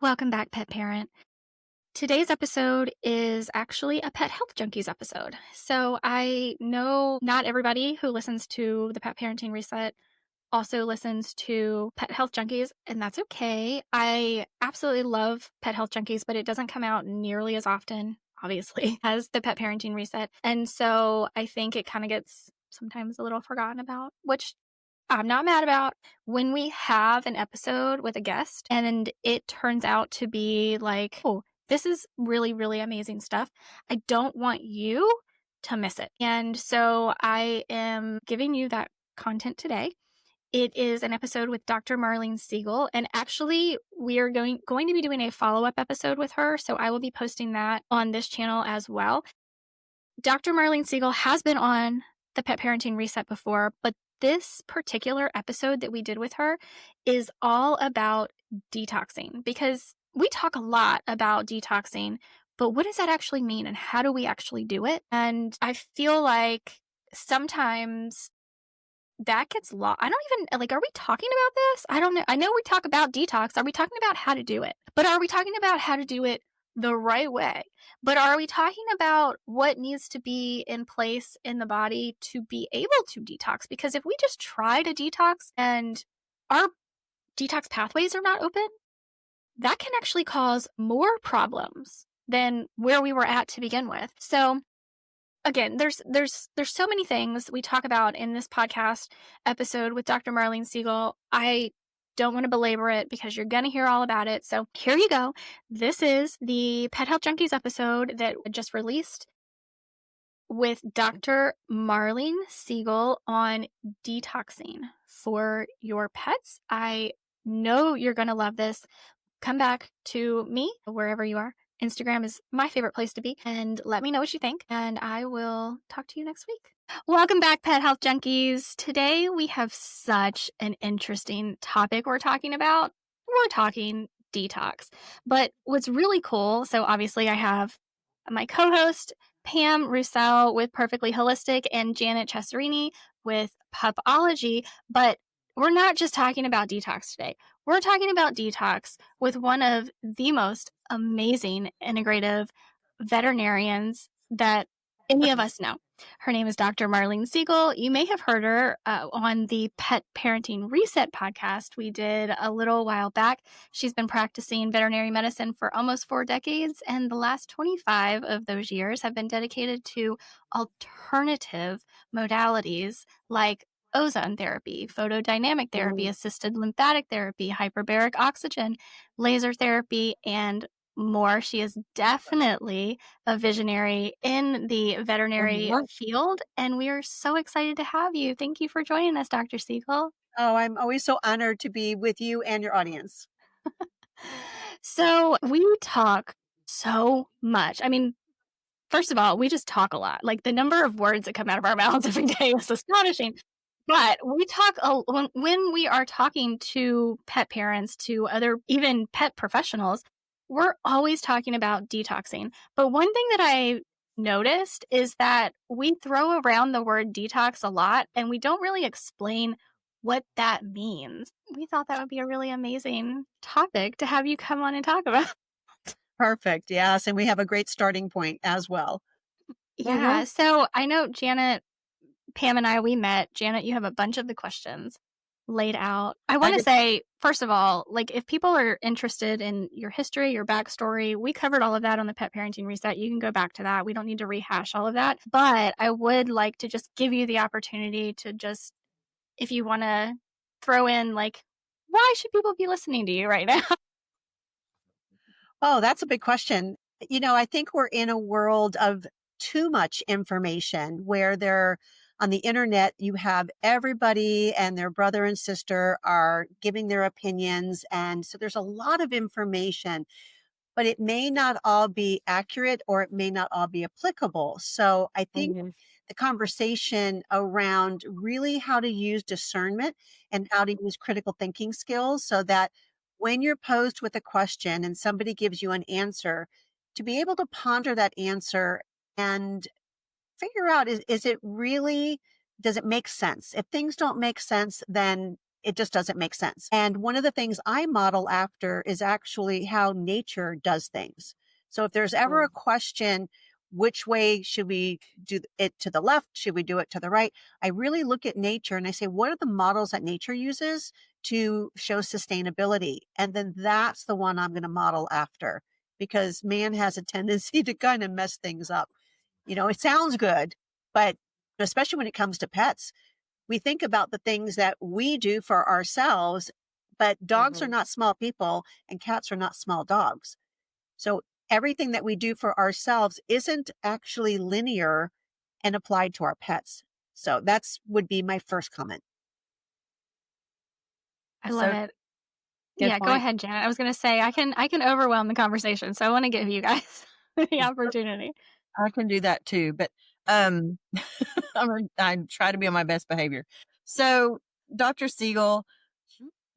Welcome back, pet parent. Today's episode is actually a Pet Health Junkies episode. So I know not everybody who listens to the Pet Parenting Reset also listens to Pet Health Junkies, and that's okay. I absolutely love Pet Health Junkies, but it doesn't come out nearly as often, obviously, as the Pet Parenting Reset. And so I think it kind of gets sometimes a little forgotten about, which I'm not mad about. When we have an episode with a guest and it turns out to be like, oh, this is really, really amazing stuff, I don't want you to miss it. And so I am giving you that content today. It is an episode with Dr. Marlene Siegel, and actually we are going to be doing a follow-up episode with her, so I will be posting that on this channel as well. Dr. Marlene Siegel has been on the Pet Parenting Reset before, but this particular episode that we did with her is all about detoxing, because we talk a lot about detoxing, but what does that actually mean and how do we actually do it? And I feel like sometimes that gets lost. I don't even, like, are we talking about this? I don't know. I know we talk about detox. Are we talking about how to do it? But are we talking about how to do it the right way? But are we talking about what needs to be in place in the body to be able to detox? Because if we just try to detox and our detox pathways are not open, that can actually cause more problems than where we were at to begin with. So again, there's so many things we talk about in this podcast episode with Dr. Marlene Siegel. I don't want to belabor it because you're going to hear all about it. So here you go. This is the Pet Health Junkies episode that I just released with Dr. Marlene Siegel on detoxing for your pets. I know you're going to love this. Come back to me wherever you are. Instagram is my favorite place to be, and let me know what you think, and I will talk to you next week. Welcome back, Pet Health Junkies. Today we have such an interesting topic we're talking about. We're talking detox. But what's really cool, so obviously I have my co-host, Pam Roussel with Perfectly Holistic, and Janet Cesarini with Pupology, but we're not just talking about detox today. We're talking about detox with one of the most amazing integrative veterinarians that any of us know. Her name is Dr. Marlene Siegel. You may have heard her on the Pet Parenting Reset podcast we did a little while back. She's been practicing veterinary medicine for almost 4 decades, and the last 25 of those years have been dedicated to alternative modalities like ozone therapy, photodynamic therapy, assisted lymphatic therapy, hyperbaric oxygen, laser therapy, and more. She is definitely a visionary in the veterinary field, and we are so excited to have you. Thank you for joining us, Dr. Siegel. Oh, I'm always so honored to be with you and your audience. So we talk so much. I mean, first of all, we just talk a lot. Like the number of words that come out of our mouths every day is astonishing. But we talk when we are talking to pet parents, to other even pet professionals, we're always talking about detoxing. But one thing that I noticed is that we throw around the word detox a lot and we don't really explain what that means. We thought that would be a really amazing topic to have you come on and talk about. Perfect. Yes. And we have a great starting point as well. Yeah. So I know Janet, Pam and I, we met. Janet, you have a bunch of the questions laid out. I want to say, first of all, like if people are interested in your history, your backstory, we covered all of that on the Pet Parenting Reset. You can go back to that. We don't need to rehash all of that. But I would like to just give you the opportunity to just, if you want to throw in like, why should people be listening to you right now? Oh, that's a big question. I think we're in a world of too much information where on the internet, you have everybody and their brother and sister are giving their opinions. And so there's a lot of information, but it may not all be accurate or it may not all be applicable. So I think the conversation around really how to use discernment and how to use critical thinking skills so that when you're posed with a question and somebody gives you an answer, to be able to ponder that answer and figure out, is it really, does it make sense? If things don't make sense, then It just doesn't make sense. And one of the things I model after is actually how nature does things. So if there's ever a question, which way should we do it, to the left? Should we do it to the right? I really look at nature and I say, what are the models that nature uses to show sustainability? And then that's the one I'm going to model after, because man has a tendency to kind of mess things up. It sounds good, but especially when it comes to pets, we think about the things that we do for ourselves, but dogs are not small people and cats are not small dogs. So everything that we do for ourselves isn't actually linear and applied to our pets. So that's would be my first comment. I love So it. good Yeah, go point. ahead, Janet. I was gonna say I can overwhelm the conversation, so I wanna give you guys the opportunity. I can do that too, but um, I try to be on my best behavior. So, Dr. Siegel,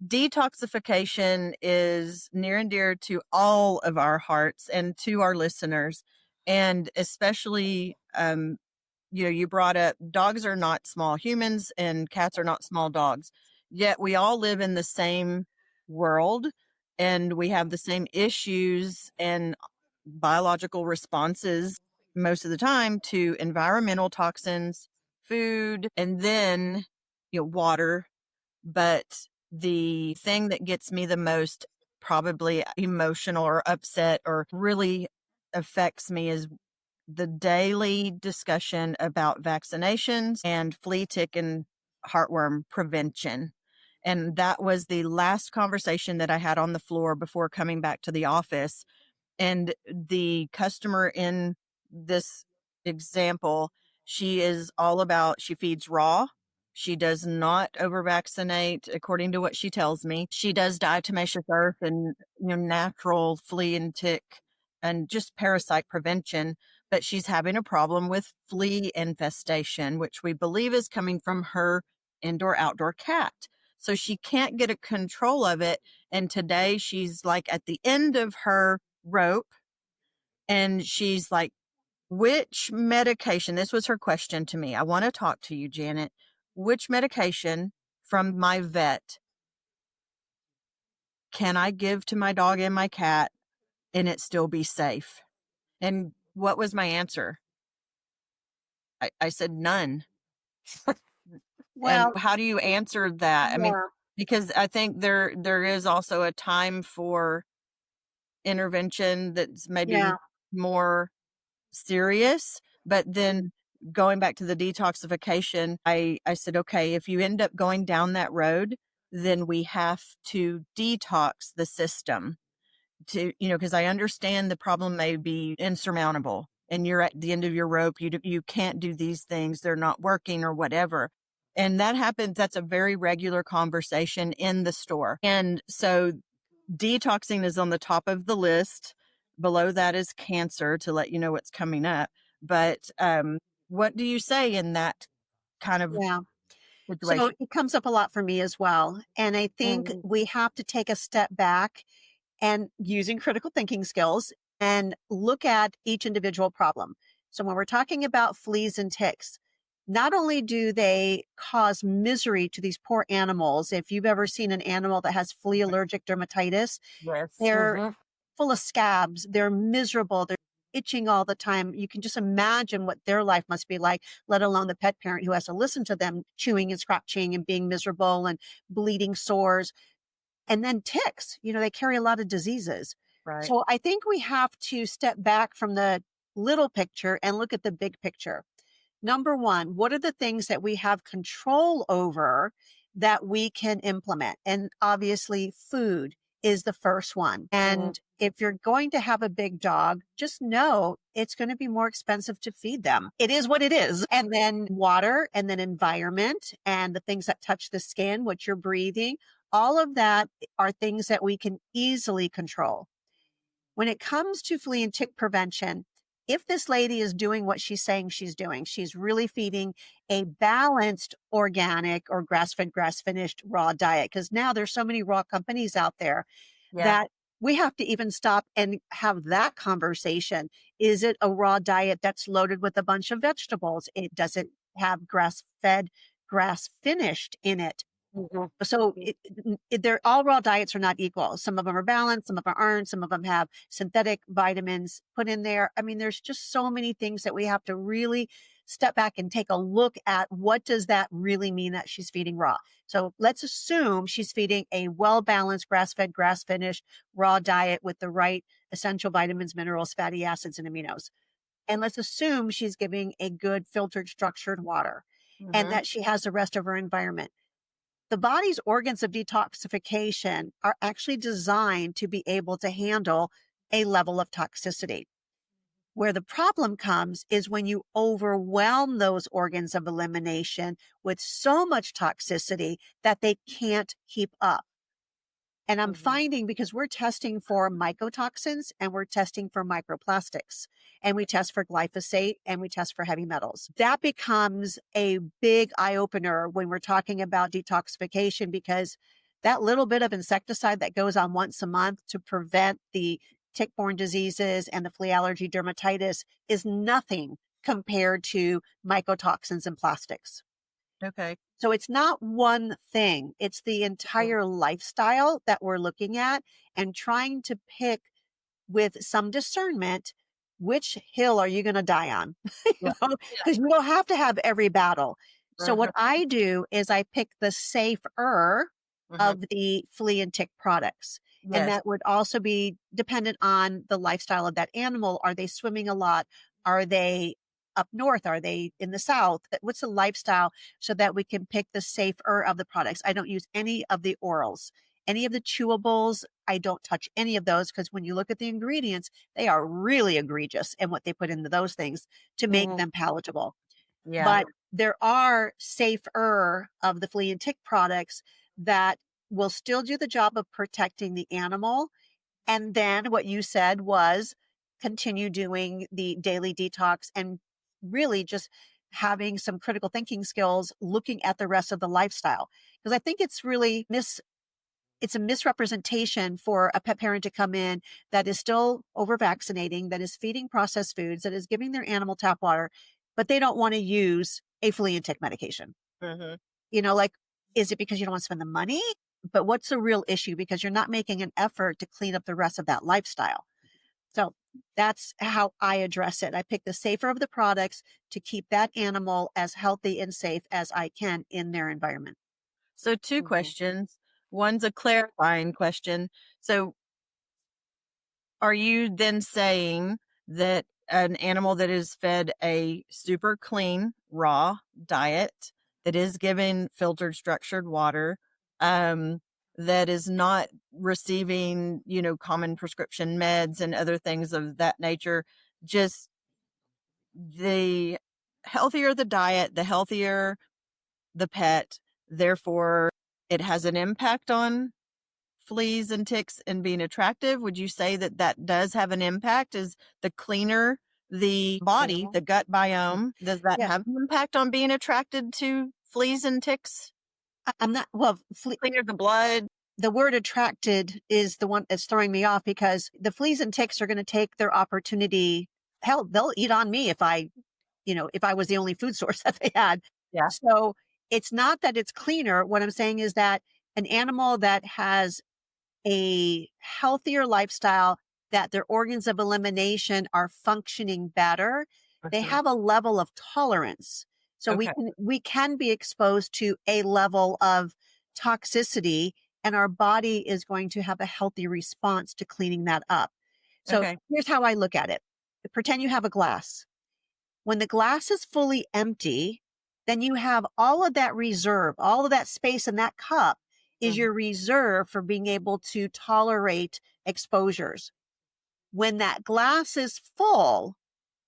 detoxification is near and dear to all of our hearts and to our listeners, and especially, you brought up dogs are not small humans and cats are not small dogs. Yet we all live in the same world and we have the same issues and biological responses most of the time to environmental toxins, food, and then, water. But the thing that gets me the most probably emotional or upset or really affects me is the daily discussion about vaccinations and flea, tick, and heartworm prevention. And that was the last conversation that I had on the floor before coming back to the office. And the customer in this example, she is all about, she feeds raw. She does not over vaccinate, according to what she tells me. She does diatomaceous earth and natural flea and tick and just parasite prevention. But she's having a problem with flea infestation, which we believe is coming from her indoor outdoor cat. So she can't get a control of it. And today she's like at the end of her rope and she's like, which medication? This was her question to me. I want to talk to you, Janet. Which medication from my vet can I give to my dog and my cat and it still be safe? And what was my answer? I said none. And Well, how do you answer that? I mean, yeah, because I think there is also a time for intervention that's maybe yeah, more serious. But then going back to the detoxification, I said, okay, if you end up going down that road, then we have to detox the system to, because I understand the problem may be insurmountable and you're at the end of your rope. You can't do these things. They're not working or whatever. And that happens. That's a very regular conversation in the store. And so detoxing is on the top of the list. Below that is cancer to let you know what's coming up. But what do you say in that kind of yeah. So situation? it comes up a lot for me as well. And I think Mhm. we have to take a step back and using critical thinking skills and look at each individual problem. So when we're talking about fleas and ticks, not only do they cause misery to these poor animals, if you've ever seen an animal that has flea allergic dermatitis, Yes. they're Mhm. full of scabs, they're miserable, they're itching all the time. You can just imagine what their life must be like, let alone the pet parent who has to listen to them chewing and scratching and being miserable and bleeding sores. And then ticks, they carry a lot of diseases. Right. So I think we have to step back from the little picture and look at the big picture. Number one, what are the things that we have control over that we can implement? And obviously, food is the first one. Mhm. And if you're going to have a big dog, just know it's going to be more expensive to feed them. It is what it is. And then water, and then environment, and the things that touch the skin, what you're breathing, all of that are things that we can easily control. When it comes to flea and tick prevention, if this lady is doing what she's saying she's doing, she's really feeding a balanced organic or grass fed, grass finished raw diet. Because now there's so many raw companies out there Yeah. that we have to even stop and have that conversation. Is it a raw diet that's loaded with a bunch of vegetables? It doesn't have grass fed, grass finished in it. Mhm. So they're all raw diets are not equal. Some of them are balanced, some of them aren't, some of them have synthetic vitamins put in there. I mean, there's just so many things that we have to really step back and take a look at what does that really mean that she's feeding raw. So let's assume she's feeding a well-balanced grass-fed, grass-finished raw diet with the right essential vitamins, minerals, fatty acids, and aminos. And let's assume she's giving a good filtered, structured water and Mhm. that she has the rest of her environment. The body's organs of detoxification are actually designed to be able to handle a level of toxicity. Where the problem comes is when you overwhelm those organs of elimination with so much toxicity that they can't keep up. And I'm Mhm. finding because we're testing for mycotoxins and we're testing for microplastics and we test for glyphosate and we test for heavy metals. That becomes a big eye opener when we're talking about detoxification because that little bit of insecticide that goes on once a month to prevent the tick-borne diseases and the flea allergy dermatitis is nothing compared to mycotoxins and plastics. Okay. So it's not one thing. It's the Mm. entire lifestyle that we're looking at and trying to pick with some discernment, which hill are you going to die on? Right. Because you don't have to have every battle. So what Uh-huh. I do is I pick the safer Mhm. of the flea and tick products. And Yes. that would also be dependent on the lifestyle of that animal. Are they swimming a lot? Are they up north? Are they in the south? What's the lifestyle so that we can pick the safer of the products? I don't use any of the orals. Any of the chewables, I don't touch any of those because when you look at the ingredients, they are really egregious in what they put into those things to make Mhm. them palatable. Yeah. But there are safer of the flea and tick products that will still do the job of protecting the animal. And then what you said was continue doing the daily detox and really just having some critical thinking skills, looking at the rest of the lifestyle. Because I think it's a misrepresentation for a pet parent to come in that is still over vaccinating, that is feeding processed foods, that is giving their animal tap water, but they don't want to use a flea and tick medication. Mhm. Like, is it because you don't want to spend the money? But what's the real issue? Because you're not making an effort to clean up the rest of that lifestyle. So that's how I address it. I pick the safer of the products to keep that animal as healthy and safe as I can in their environment. So 2 Mhm. questions. One's a clarifying question. So are you then saying that an animal that is fed a super clean, raw diet, that is given filtered, structured water, um, that is not receiving, common prescription meds and other things of that nature, just the healthier the diet, the healthier the pet, therefore it has an impact on fleas and ticks and being attractive? Would you say that that does have an impact? Is the cleaner the body, the gut biome, does that Yeah. have an impact on being attracted to fleas and ticks? I'm not, well, Cleaner the blood? the word attracted is the one that's throwing me off because the fleas and ticks are going to take their opportunity. Hell, they'll eat on me if I was the only food source that they had. Yeah. So it's not that it's cleaner. What I'm saying is that an animal that has a healthier lifestyle, that their organs of elimination are functioning better, they Mhm. have a level of tolerance. So Okay. we can be exposed to a level of toxicity and our body is going to have a healthy response to cleaning that up. So Okay. here's how I look at it. Pretend you have a glass. When the glass is fully empty, then you have all of that reserve, all of that space in that cup is Mhm. your reserve for being able to tolerate exposures. When that glass is full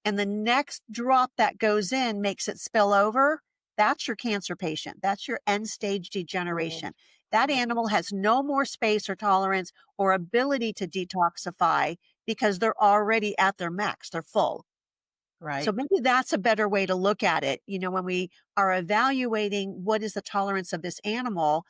and the next drop that goes in makes it spill over, that's your cancer patient. That's your end stage Mhm. degeneration. That animal has no more space or tolerance or ability to detoxify because they're already at their max. They're full. So Right. maybe that's a better way to look at it. When we are evaluating what is the tolerance of this animal,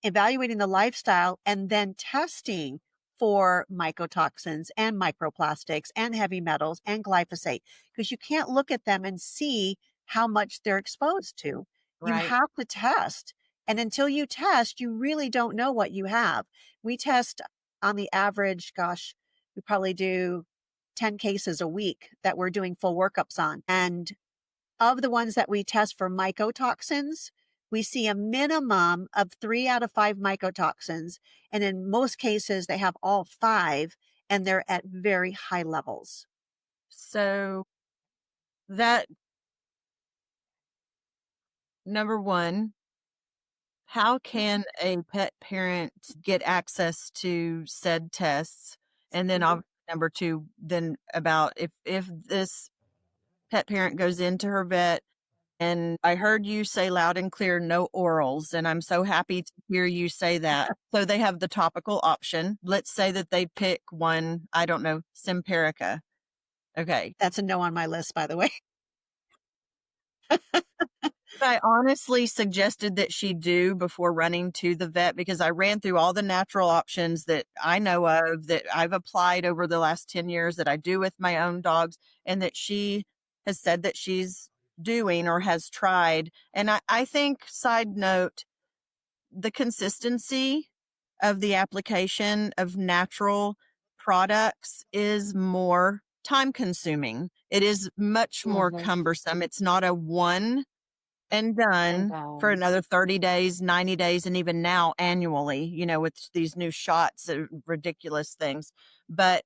evaluating the lifestyle, and then testing for mycotoxins and microplastics and heavy metals and glyphosate, because you can't look at them and see how much they're exposed to. You Right. have to test And until you test, you really don't know what you have. We test on the average, gosh, we probably do 10 cases a week that we're doing full workups on. And of the ones that we test for mycotoxins, we see a minimum of 3 out of 5 mycotoxins. And in most cases, they have all 5 and they're at very high levels. So that, number one, how can a pet parent get access to said tests? And then number two, then about if this pet parent goes into her vet, and I heard you say loud and clear, no orals, and I'm so happy to hear you say that. So they have the topical option. Let's say that they pick one, I don't know, Simparica. Okay. That's a no on my list, by the way. I honestly suggested that she do before running to the vet, because I ran through all the natural options that I know of, that I've applied over the last 10 years, that I do with my own dogs, and that she has said that she's doing or has tried. And I think, side note, the consistency of the application of natural products is more time consuming. It is much more cumbersome. It's not a one and done for another 30 days, 90 days, and even now annually, with these new shots, ridiculous things. But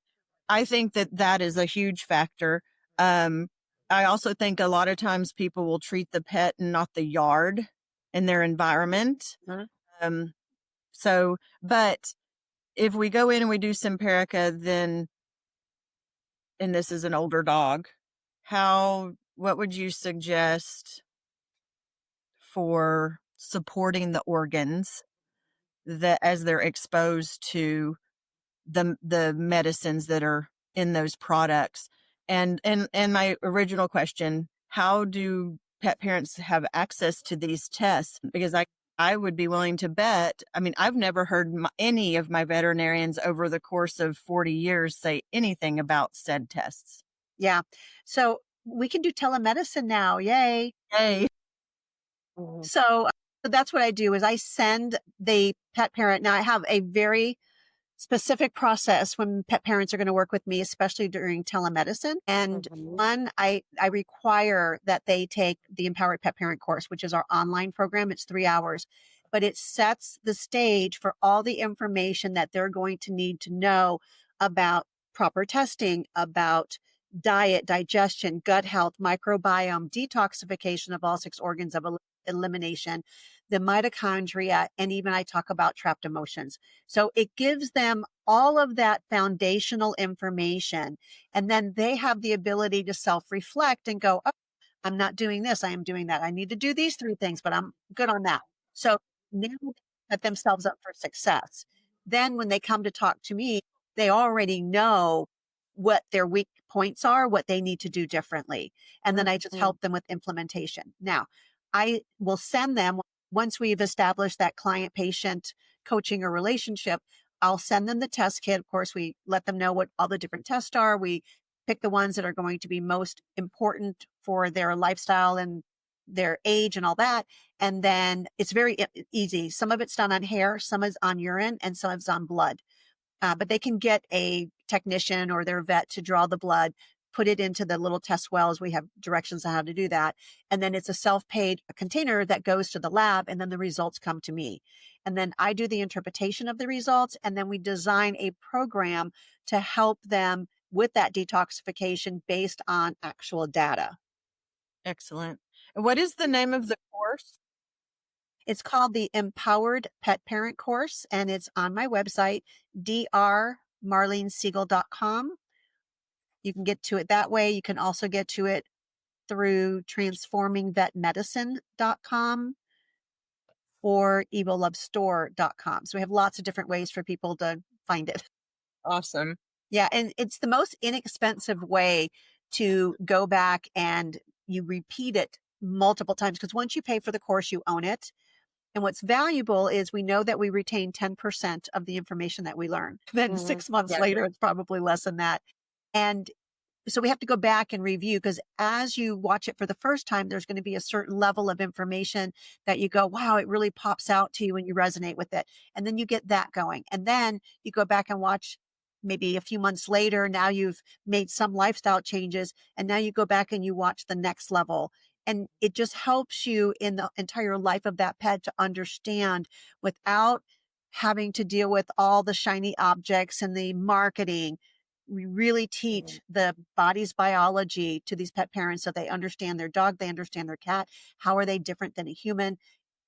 I think that that is a huge factor. I also think a lot of times people will treat the pet and not the yard and their environment. Um, but if we go in and we do Simparica, then, and this is an older dog, what would you suggest for supporting the organs that as they're exposed to the medicines that are in those products? And my original question, how do pet parents have access to these tests? Because I would be willing to bet, I mean, I've never heard any of my veterinarians over the course of 40 years say anything about said tests. Yeah. So we can do telemedicine now. Yay. Hey. So that's what I do is I send the pet parent. Now I have a very specific process when pet parents are going to work with me, especially during telemedicine. And one, I require that they take the Empowered Pet Parent course, which is our online program. It's 3 hours, but it sets the stage for all the information that they're going to need to know about proper testing, about diet, digestion, gut health, microbiome, detoxification of all 6 organs of elimination, the mitochondria, and even I talk about trapped emotions. So it gives them all of that foundational information. And then they have the ability to self-reflect and go, oh, I'm not doing this. I am doing that. I need to do these 3 things, but I'm good on that. So now they set themselves up for success. Then when they come to talk to me, they already know what their weak points are, what they need to do differently. And then I just help them with implementation. Now, I will send them, once we've established that client-patient coaching or relationship, I'll send them the test kit. Of course, we let them know what all the different tests are. We pick the ones that are going to be most important for their lifestyle and their age and all that. And then it's very easy. Some of it's done on hair, some is on urine, and some is on blood. But they can get a technician or their vet to draw the blood, put it into the little test wells. We have directions on how to do that. And then it's a self-paid container that goes to the lab, and then the results come to me. And then I do the interpretation of the results, and then we design a program to help them with that detoxification based on actual data. Excellent. And what is the name of the course? It's called the Empowered Pet Parent course, and it's on my website, drmarlenesiegel.com. You can get to it that way. You can also get to it through transformingvetmedicine.com or evolovestore.com. So we have lots of different ways for people to find it. Awesome. Yeah. And it's the most inexpensive way to go back and you repeat it multiple times, because once you pay for the course, you own it. And what's valuable is we know that we retain 10% of the information that we learn. Then 6 months later, it's probably less than that. And So we have to go back and review, because as you watch it for the first time, there's going to be a certain level of information that you go, wow, it really pops out to you and you resonate with it. And then you get that going. And then you go back and watch maybe a few months later. Now you've made some lifestyle changes, and now you go back and you watch the next level. And it just helps you in the entire life of that pet to understand without having to deal with all the shiny objects and the marketing. We really teach the body's biology to these pet parents so they understand their dog, they understand their cat. How are they different than a human?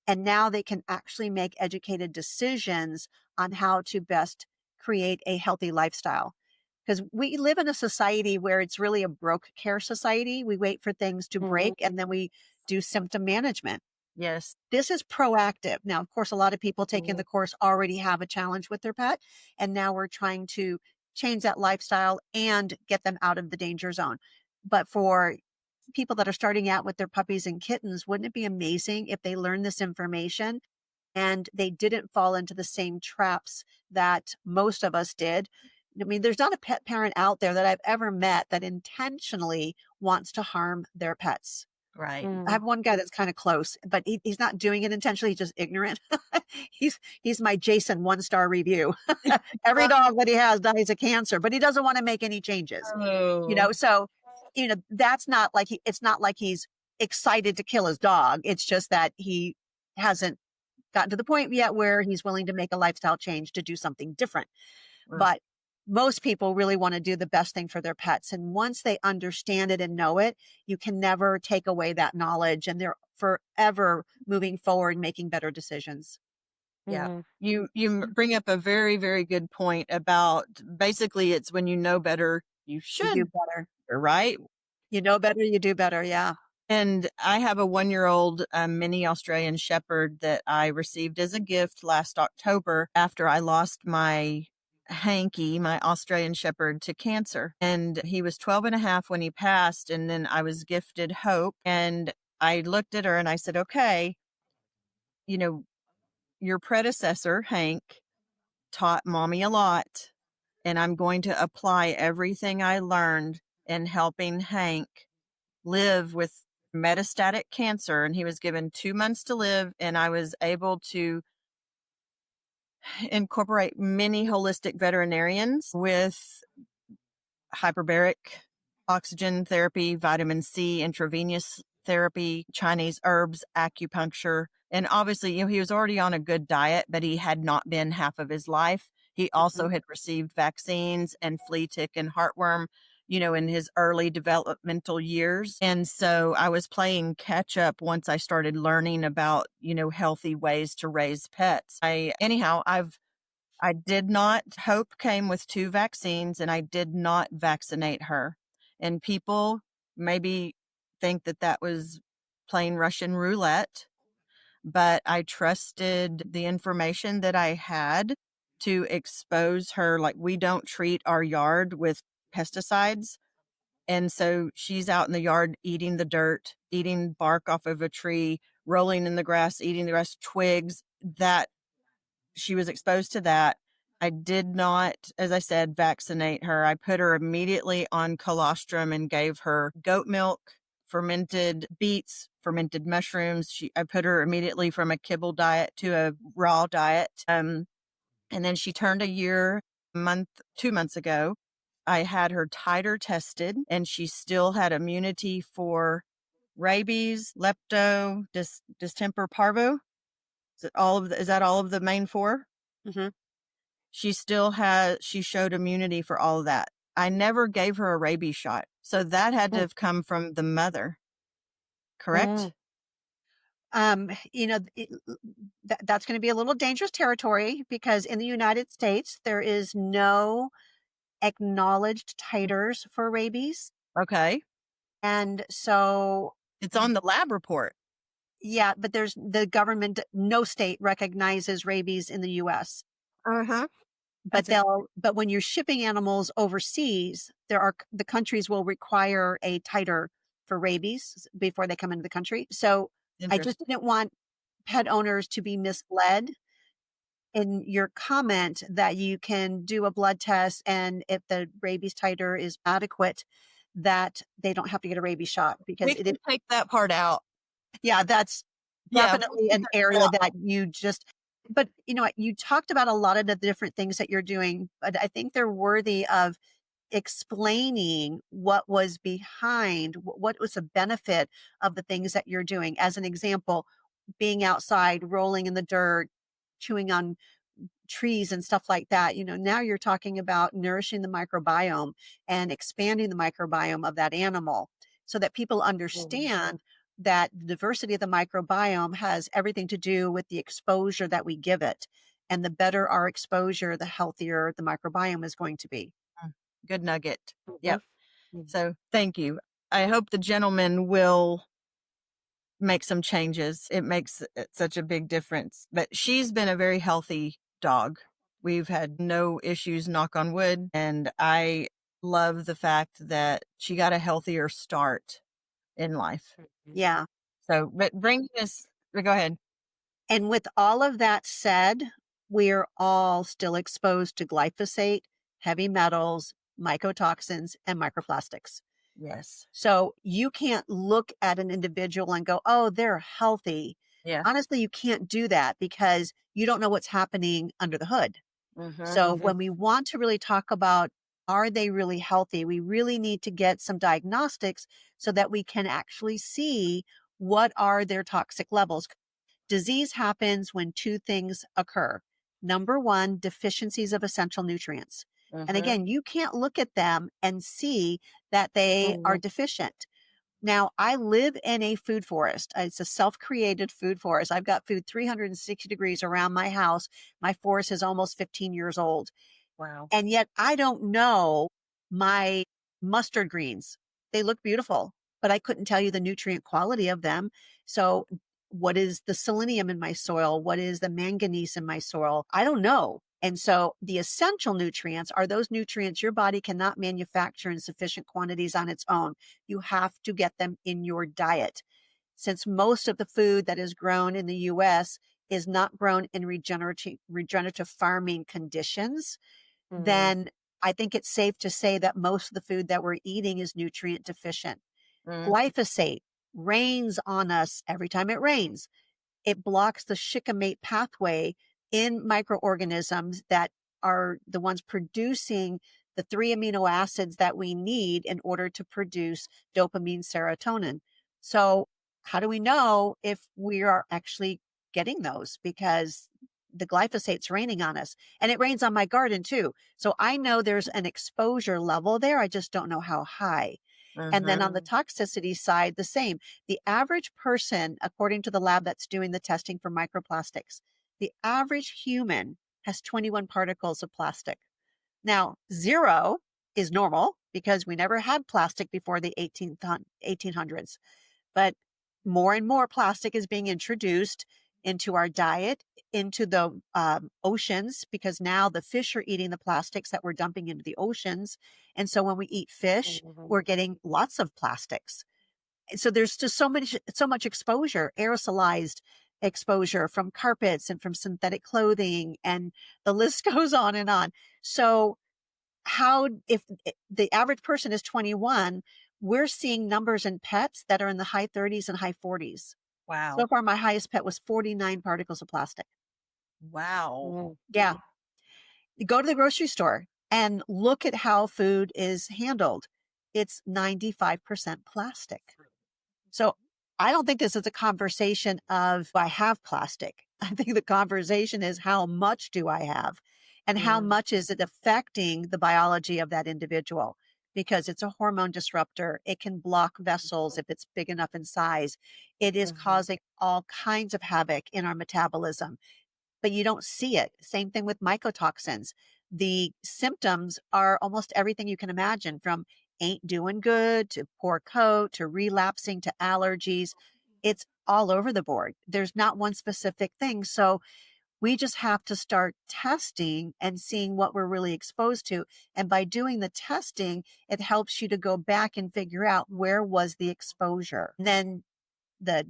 And now they can actually make educated decisions on how to best create a healthy lifestyle. Because we live in a society where it's really a broke care society. We wait for things to Mhm. break and then we do symptom management. Yes. This is proactive. Now, of course, a lot of people taking the course already have a challenge with their pet. And now we're trying to change that lifestyle and get them out of the danger zone. But for people that are starting out with their puppies and kittens, wouldn't it be amazing if they learned this information and they didn't fall into the same traps that most of us did? I mean, there's not a pet parent out there that I've ever met that intentionally wants to harm their pets. Right. I have one guy that's kind of close, but he's not doing it intentionally. He's just ignorant. He's my Jason 1-star review. Every dog that he has dies of cancer, but he doesn't want to make any changes. Oh, So, that's not like it's not like he's excited to kill his dog. It's just that he hasn't gotten to the point yet where he's willing to make a lifestyle change to do something different. mm, But most people really want to do the best thing for their pets. And once they understand it and know it, you can never take away that knowledge. And they're forever moving forward, making better decisions. yeah. Mhm. You bring up a very, very good point about basically it's when you know better, you You do should, better. right? You know better, you do better. Yeah. And I have a 1-year-old mini Australian Shepherd that I received as a gift last October after I lost my Hanky, my Australian Shepherd, to cancer. And he was 12 and a half when he passed. And then I was gifted Hope. And I looked at her and I said, okay, you know, your predecessor, Hank, taught mommy a lot. And I'm going to apply everything I learned in helping Hank live with metastatic cancer. And he was given 2 months to live. And I was able to incorporate many holistic veterinarians with hyperbaric oxygen therapy, vitamin C, intravenous therapy, Chinese herbs, acupuncture. And obviously, he was already on a good diet, but he had not been half of his life. He also Mhm. had received vaccines and flea tick and heartworm, in his early developmental years. And so I was playing catch up once I started learning about, healthy ways to raise pets. I did not. Hope came with 2 vaccines, and I did not vaccinate her. And people maybe think that that was plain Russian roulette, but I trusted the information that I had to expose her. Like, we don't treat our yard with pesticides. And so she's out in the yard eating the dirt, eating bark off of a tree, rolling in the grass, eating the grass, twigs. That she was exposed to that. I did not, as I said, vaccinate her. I put her immediately on colostrum and gave her goat milk, fermented beets, fermented mushrooms. I put her immediately from a kibble diet to a raw diet. And then she turned a year, 2 months ago. I had her titer tested, and she still had immunity for rabies, lepto, distemper parvo. Is that all of the main 4? Mhm. She showed immunity for all of that. I never gave her a rabies shot. So that had to Mm. have come from the mother, Mm. correct? That's going to be a little dangerous territory, because in the United States, there is no acknowledged titers for rabies. Okay. And so, It's on the lab report. yeah, but there's the government, no state recognizes rabies in the US. Uh-huh. But when you're shipping animals overseas, the countries will require a titer for rabies before they come into the country. So I just Interesting. didn't want pet owners to be misled in your comment that you can do a blood test, and if the rabies titer is adequate, that they don't have to get a rabies shot because We it is, can take that part out. yeah, that's Yeah, we definitely can an cut that area out. that you just, but you know what, you talked about a lot of the different things that you're doing, but I think they're worthy of explaining what was behind, what was the benefit of the things that you're doing. As an example, being outside, rolling in the dirt, chewing on trees and stuff like that. You know, now you're talking about nourishing the microbiome and expanding the microbiome of that animal so that people understand that the diversity of the microbiome has everything to do with the exposure that we give it. And the better our exposure, the healthier the microbiome is going to be. Mm, good nugget. Mhm. Yep. So thank you. I hope the gentleman will make some changes. It makes such a big difference. But she's been a very healthy dog. We've had no issues, knock on wood. And I love the fact that she got a healthier start in life. Yeah. So, but bring this, go ahead. And with all of that said, we're all still exposed to glyphosate, heavy metals, mycotoxins, and microplastics. Yes. So you can't look at an individual and go, oh, they're healthy. Yeah. Honestly, you can't do that because you don't know what's happening under the hood. So when we want to really talk about, are they really healthy? We really need to get some diagnostics so that we can actually see what are their toxic levels. Disease happens when two things occur. Number one, deficiencies of essential nutrients. And again, you can't look at them and see that they are deficient. Now, I live in a food forest. It's a self-created food forest. I've got food 360 degrees around my house. My forest is almost 15 years old. Wow. And yet I don't know my mustard greens. They look beautiful, but I couldn't tell you the nutrient quality of them. So what is the selenium in my soil? What is the manganese in my soil? I don't know. And so the essential nutrients are those nutrients your body cannot manufacture in sufficient quantities on its own. You have to get them in your diet. Since most of the food that is grown in the US is not grown in regenerative farming conditions, then I think it's safe to say that most of the food that we're eating is nutrient deficient. Mm, Glyphosate rains on us every time it rains. It blocks the shikimate pathway in microorganisms that are the ones producing the 3 amino acids that we need in order to produce dopamine, serotonin. So how do we know if we are actually getting those? Because the glyphosate's raining on us and it rains on my garden too. So I know there's an exposure level there. I just don't know how high. And then on the toxicity side, the same. The average person, according to the lab that's doing the testing for microplastics, the average human has 21 particles of plastic. Now, 0 is normal because we never had plastic before the 1800s. But more and more plastic is being introduced into our diet, into the oceans, because now the fish are eating the plastics that we're dumping into the oceans. And so when we eat fish, we're getting lots of plastics. So there's just so much exposure, aerosolized exposure from carpets and from synthetic clothing, and the list goes on and on. So how, if the average person is 21, we're seeing numbers in pets that are in the high 30s and high 40s. So wow. far, my highest pet was 49 particles of plastic. Wow. Yeah. You go to the grocery store and look at how food is handled. It's 95% plastic. So I don't think this is a conversation of, I have plastic. I think the conversation is, how much do I have? And how much is it affecting the biology of that individual? Because it's a hormone disruptor. It can block vessels if it's big enough in size. It is causing all kinds of havoc in our metabolism, but you don't see it. Same thing with mycotoxins. The symptoms are almost everything you can imagine, from ain't doing good to poor coat to relapsing to allergies. It's all over the board. There's not one specific thing. So we just have to start testing and seeing what we're really exposed to. And by doing the testing, it helps you to go back and figure out, where was the exposure. And then the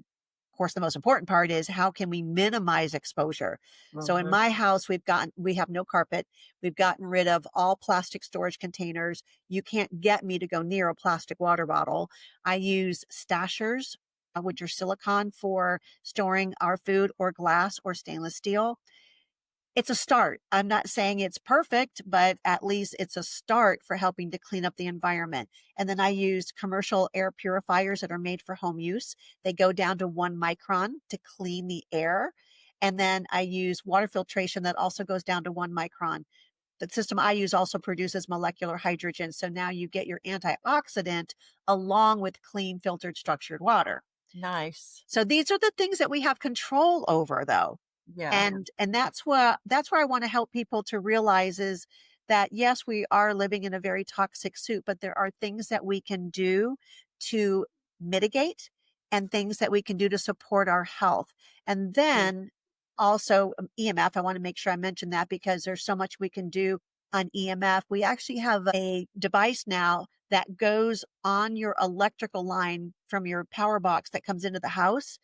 course, the most important part is how can we minimize exposure? So in my house, we have no carpet. We've gotten rid of all plastic storage containers. You can't get me to go near a plastic water bottle. I use stashers, which are silicone for storing our food, or glass or stainless steel. It's a start. I'm not saying it's perfect, but at least it's a start for helping to clean up the environment. And then I use commercial air purifiers that are made for home use. They go down to 1 micron to clean the air. And then I use water filtration that also goes down to 1 micron. The system I use also produces molecular hydrogen. So now you get your antioxidant along with clean, filtered, structured water. Nice. So these are the things that we have control over, though. Yeah. And that's where I want to help people to realize is that, yes, we are living in a very toxic soup, but there are things that we can do to mitigate and things that we can do to support our health. And then also EMF, I want to make sure I mention that because there's so much we can do on EMF. We actually have a device now that goes on your electrical line from your power box that comes into the house,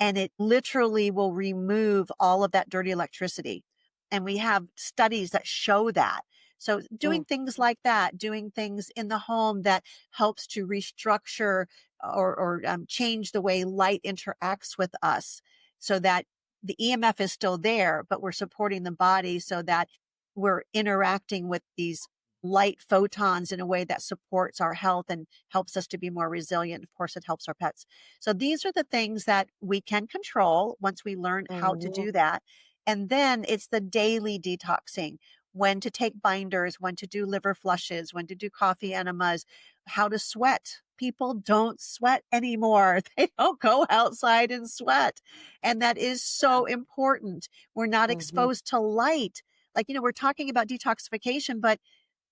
and it literally will remove all of that dirty electricity. And we have studies that show that. So doing things like that, doing things in the home that helps to restructure or change the way light interacts with us so that the EMF is still there, but we're supporting the body so that we're interacting with these light photons in a way that supports our health and helps us to be more resilient. Of course, it helps our pets. So these are the things that we can control once we learn how to do that. And then it's the daily detoxing, when to take binders, when to do liver flushes, when to do coffee enemas, how to sweat. People don't sweat anymore. They don't go outside and sweat. And that is so important. We're not exposed to light. Like, we're talking about detoxification, but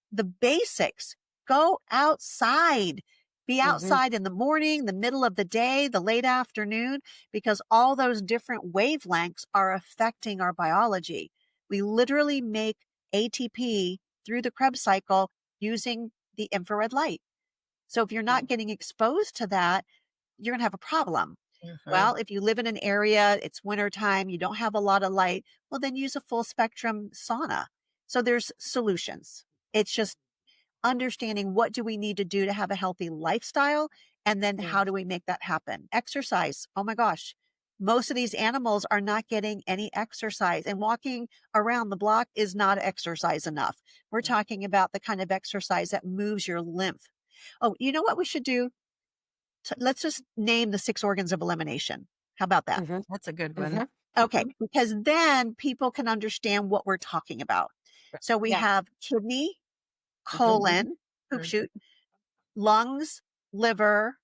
the basics, go outside, be outside in the morning, the middle of the day, the late afternoon, because all those different wavelengths are affecting our biology. We literally make ATP through the Krebs cycle using the infrared light. So if you're not getting exposed to that, you're going to have a problem. Well, if you live in an area, it's wintertime, you don't have a lot of light, well, then use a full spectrum sauna. So there's solutions. It's just understanding what do we need to do to have a healthy lifestyle, and then how do we make that happen? Exercise. Oh my gosh. Most of these animals are not getting any exercise, and walking around the block is not exercise enough. We're talking about the kind of exercise that moves your lymph. Oh, you know what we should do? Let's just name the 6 organs of elimination. How about that? That's a good one. Okay, because then people can understand what we're talking about. So we have kidney, colon, poop chute, lungs, liver,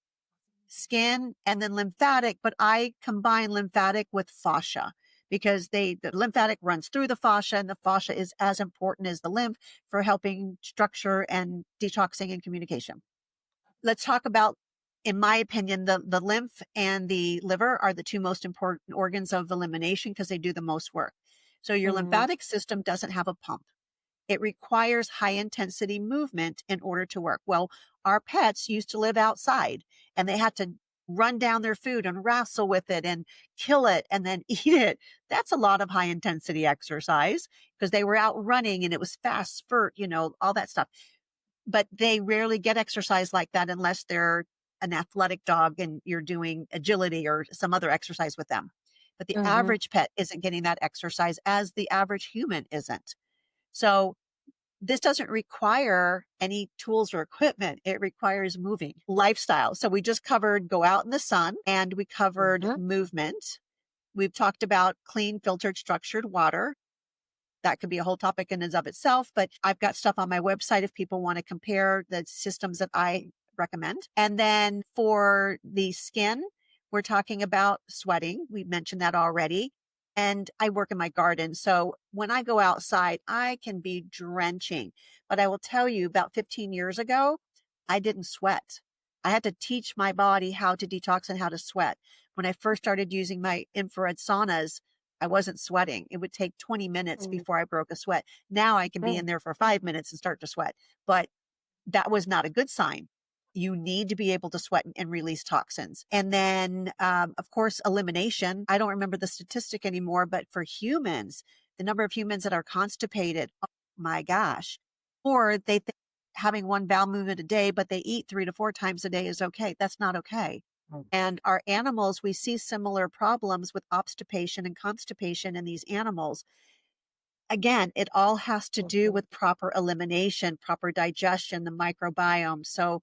skin, and then lymphatic. But I combine lymphatic with fascia because the lymphatic runs through the fascia, and the fascia is as important as the lymph for helping structure and detoxing and communication. Let's talk about, in my opinion, the lymph and the liver are the 2 most important organs of elimination because they do the most work. So your lymphatic system doesn't have a pump. It requires high intensity movement in order to work. Well, our pets used to live outside and they had to run down their food and wrestle with it and kill it and then eat it. That's a lot of high intensity exercise because they were out running and it was fast spurt, all that stuff. But they rarely get exercise like that unless they're an athletic dog and you're doing agility or some other exercise with them. But the average pet isn't getting that exercise, as the average human isn't. So this doesn't require any tools or equipment. It requires moving lifestyle. So we just covered go out in the sun, and we covered movement. We've talked about clean, filtered, structured water. That could be a whole topic in and of itself, but I've got stuff on my website if people want to compare the systems that I recommend. And then for the skin, we're talking about sweating. We mentioned that already. And I work in my garden. So when I go outside, I can be drenching. But I will tell you, about 15 years ago, I didn't sweat. I had to teach my body how to detox and how to sweat. When I first started using my infrared saunas, I wasn't sweating. It would take 20 minutes before I broke a sweat. Now I can be in there for 5 minutes and start to sweat. But that was not a good sign. You need to be able to sweat and release toxins. And then, of course, elimination. I don't remember the statistic anymore, but for humans, the number of humans that are constipated, oh my gosh. Or they think having one bowel movement a day, but they eat 3 to 4 times a day is okay. That's not okay. And our animals, we see similar problems with obstipation and constipation in these animals. Again, it all has to do with proper elimination, proper digestion, the microbiome. So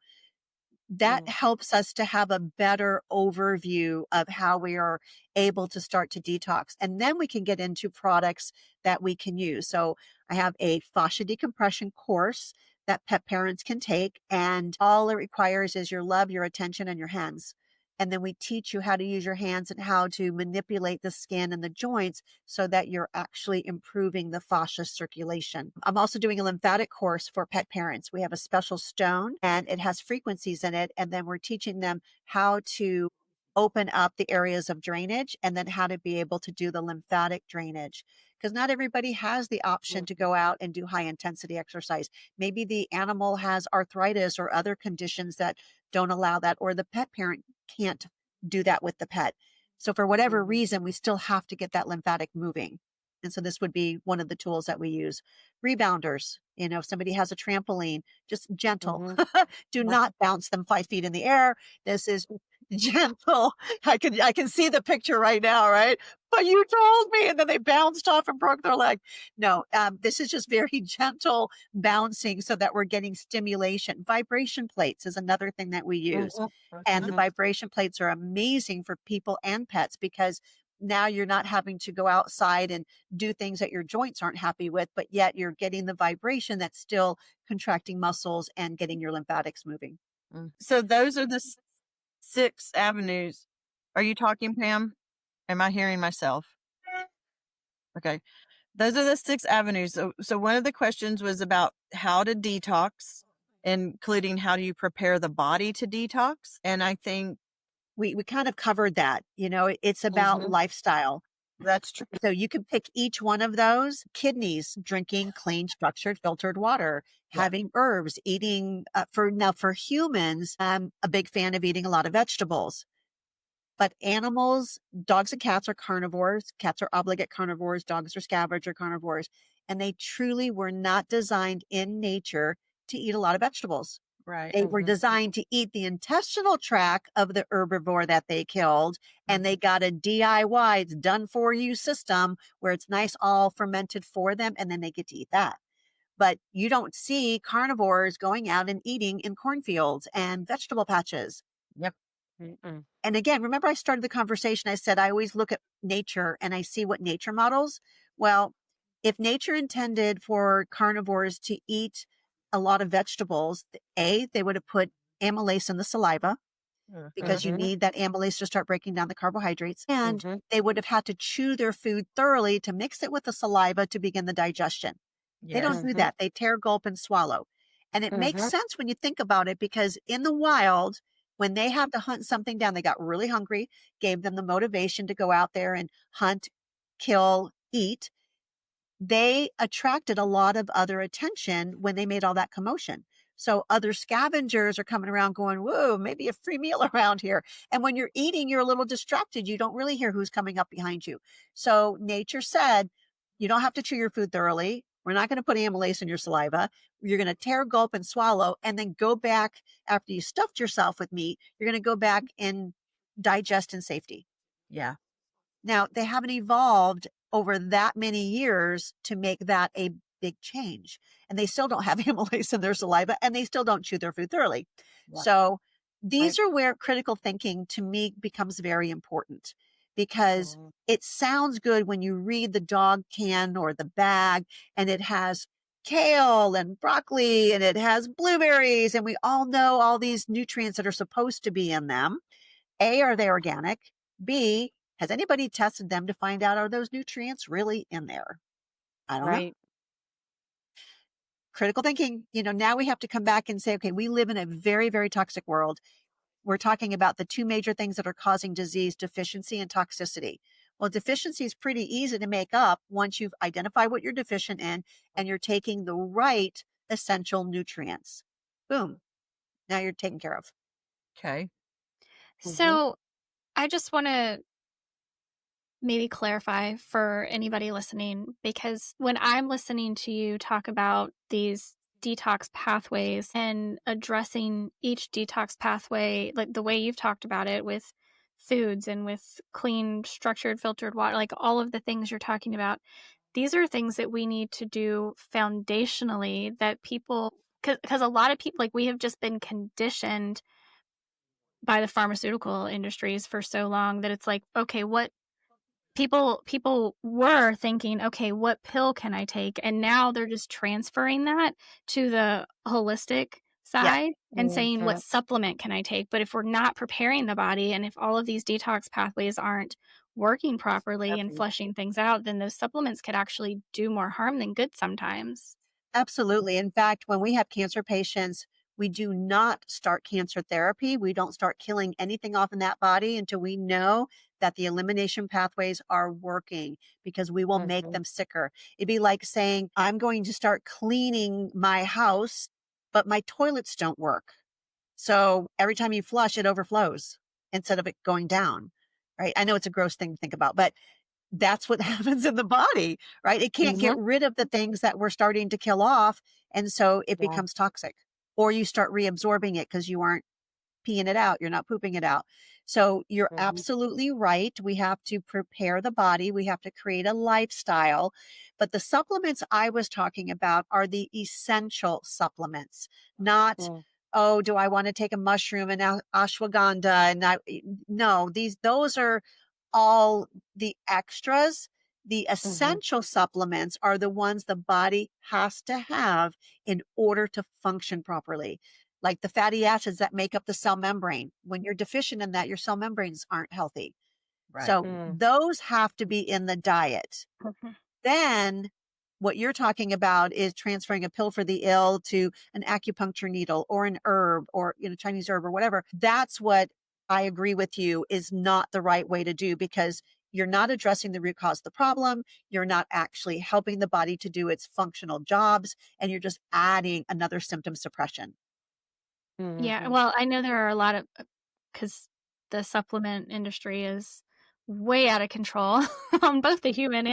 that helps us to have a better overview of how we are able to start to detox. And then we can get into products that we can use. So I have a fascia decompression course that pet parents can take, and all it requires is your love, your attention, and your hands. And then we teach you how to use your hands and how to manipulate the skin and the joints so that you're actually improving the fascia circulation. I'm also doing a lymphatic course for pet parents. We have a special stone and it has frequencies in it. And then we're teaching them how to open up the areas of drainage and then how to be able to do the lymphatic drainage. Because not everybody has the option to go out and do high intensity exercise. Maybe the animal has arthritis or other conditions that don't allow that, or the pet parent can't do that with the pet. So for whatever reason, we still have to get that lymphatic moving. And so this would be one of the tools that we use. Rebounders, if somebody has a trampoline, just gentle. Do not bounce them 5 feet in the air. This is gentle. I can see the picture right now, right? But you told me, and then they bounced off and broke their leg. No, this is just very gentle bouncing so that we're getting stimulation. Vibration plates is another thing that we use. And the vibration plates are amazing for people and pets because now you're not having to go outside and do things that your joints aren't happy with, but yet you're getting the vibration that's still contracting muscles and getting your lymphatics moving. So those are the 6 avenues. Are you talking, Pam? Am I hearing myself? Okay. Those are the 6 avenues. So one of the questions was about how to detox, including how do you prepare the body to detox? And I think we kind of covered that. It's about lifestyle. that's true. So you can pick each one of those. Kidneys, drinking clean, structured, filtered water, having herbs, eating for humans, I'm a big fan of eating a lot of vegetables. But animals, dogs and cats are carnivores. Cats are obligate carnivores. Dogs are scavenger carnivores. And they truly were not designed in nature to eat a lot of vegetables. Right. They were designed to eat the intestinal tract of the herbivore that they killed. And they got a DIY, it's done for you system where it's nice, all fermented for them. And then they get to eat that. But you don't see carnivores going out and eating in cornfields and vegetable patches. Yep. And again, remember I started the conversation, I said, I always look at nature and I see what nature models. Well, if nature intended for carnivores to eat a lot of vegetables, they would have put amylase in the saliva because you need that amylase to start breaking down the carbohydrates. And they would have had to chew their food thoroughly to mix it with the saliva to begin the digestion. They don't do that. They tear, gulp, and swallow. And it makes sense when you think about it, because in the wild, when they had to hunt something down, they got really hungry, gave them the motivation to go out there and hunt, kill, eat. They attracted a lot of other attention when they made all that commotion. So other scavengers are coming around going, whoa, maybe a free meal around here. And when you're eating, you're a little distracted. You don't really hear who's coming up behind you. So nature said, you don't have to chew your food thoroughly. We're not going to put amylase in your saliva. You're going to tear, gulp, and swallow, and then go back after you stuffed yourself with meat. You're going to go back and digest in safety. Yeah. Now, they haven't evolved over that many years to make that a big change. And they still don't have amylase in their saliva, and they still don't chew their food thoroughly. Yeah. So these are where critical thinking to me becomes very important, because it sounds good when you read the dog can or the bag and it has kale and broccoli and it has blueberries, and we all know all these nutrients that are supposed to be in them. A, are they organic? B, has anybody tested them to find out, are those nutrients really in there? I don't know. Critical thinking, now we have to come back and say, okay, we live in a very, very toxic world. We're talking about the 2 major things that are causing disease: deficiency and toxicity. Well, deficiency is pretty easy to make up once you've identified what you're deficient in and you're taking the right essential nutrients. Boom. Now you're taken care of. Okay. Mhm. So I just want to maybe clarify for anybody listening, because when I'm listening to you talk about these detox pathways and addressing each detox pathway, like the way you've talked about it with foods and with clean, structured, filtered water, like all of the things you're talking about, these are things that we need to do foundationally that people, because a lot of people, like we have just been conditioned by the pharmaceutical industries for so long that it's like, okay, what people were thinking, okay, what pill can I take? And now they're just transferring that to the holistic Yeah, side and saying, what Mhm. supplement can I take? But if we're not preparing the body and if all of these detox pathways aren't working properly and Happy. flushing things out, then those supplements could actually do more harm than good sometimes. absolutely. In fact, when we have cancer patients, we do not start cancer therapy. We don't start killing anything off in that body until we know that the elimination pathways are working because we will make Mhm. them sicker. It'd be like saying, I'm going to start cleaning my house, but my toilets don't work. So every time you flush, it overflows instead of it going down. Right. I know it's a gross thing to think about, but that's what happens in the body, right? It can't get Mhm. rid of the things that we're starting to kill off. And so it Yeah. becomes toxic, or you start reabsorbing it because you aren't peeing it out. You're not pooping it out. So you're Mhm. absolutely right. We have to prepare the body. We have to create a lifestyle. But the supplements I was talking about are the essential supplements, not, Mm. oh, do I want to take a mushroom and ashwagandha? And no, those are all the extras. The Mhm. essential supplements are the ones the body has to have in order to function properly, like the fatty acids that make up the cell membrane. When you're deficient in that, your cell membranes aren't healthy. Right. So Mm. those have to be in the diet. Mhm. Then what you're talking about is transferring a pill for the ill to an acupuncture needle or an herb or, Chinese herb or whatever. That's what I agree with you is not the right way to do, because you're not addressing the root cause of the problem. You're not actually helping the body to do its functional jobs, and you're just adding another symptom suppression. Yeah. Mhm. Well, I know there are a lot of, because the supplement industry is way out of control on both the human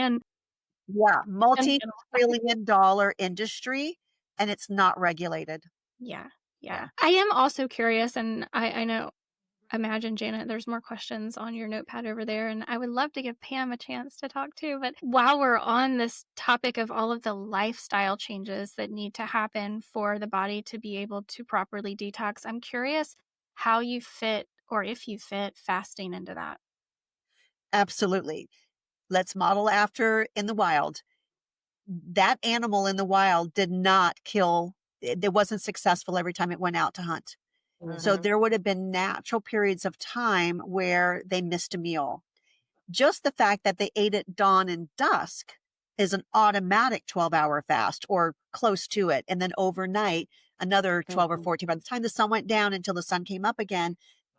Yeah, and animal side. multi-trillion dollar industry, and it's not regulated. Yeah, yeah. Yeah. I am also curious, and I know, imagine, Janet, there's more questions on your notepad over there, and I would love to give Pam a chance to talk too. But while we're on this topic of all of the lifestyle changes that need to happen for the body to be able to properly detox, I'm curious how you fit, or if you fit, fasting into that. Absolutely. Let's model after in the wild. That animal in the wild did not kill, it wasn't successful every time it went out to hunt. So Mhm. there would have been natural periods of time where they missed a meal. Just the fact that they ate at dawn and dusk is an automatic 12-hour fast or close to it. And then overnight, another 12 or Mhm. 14. By the time the sun went down until the sun came up again,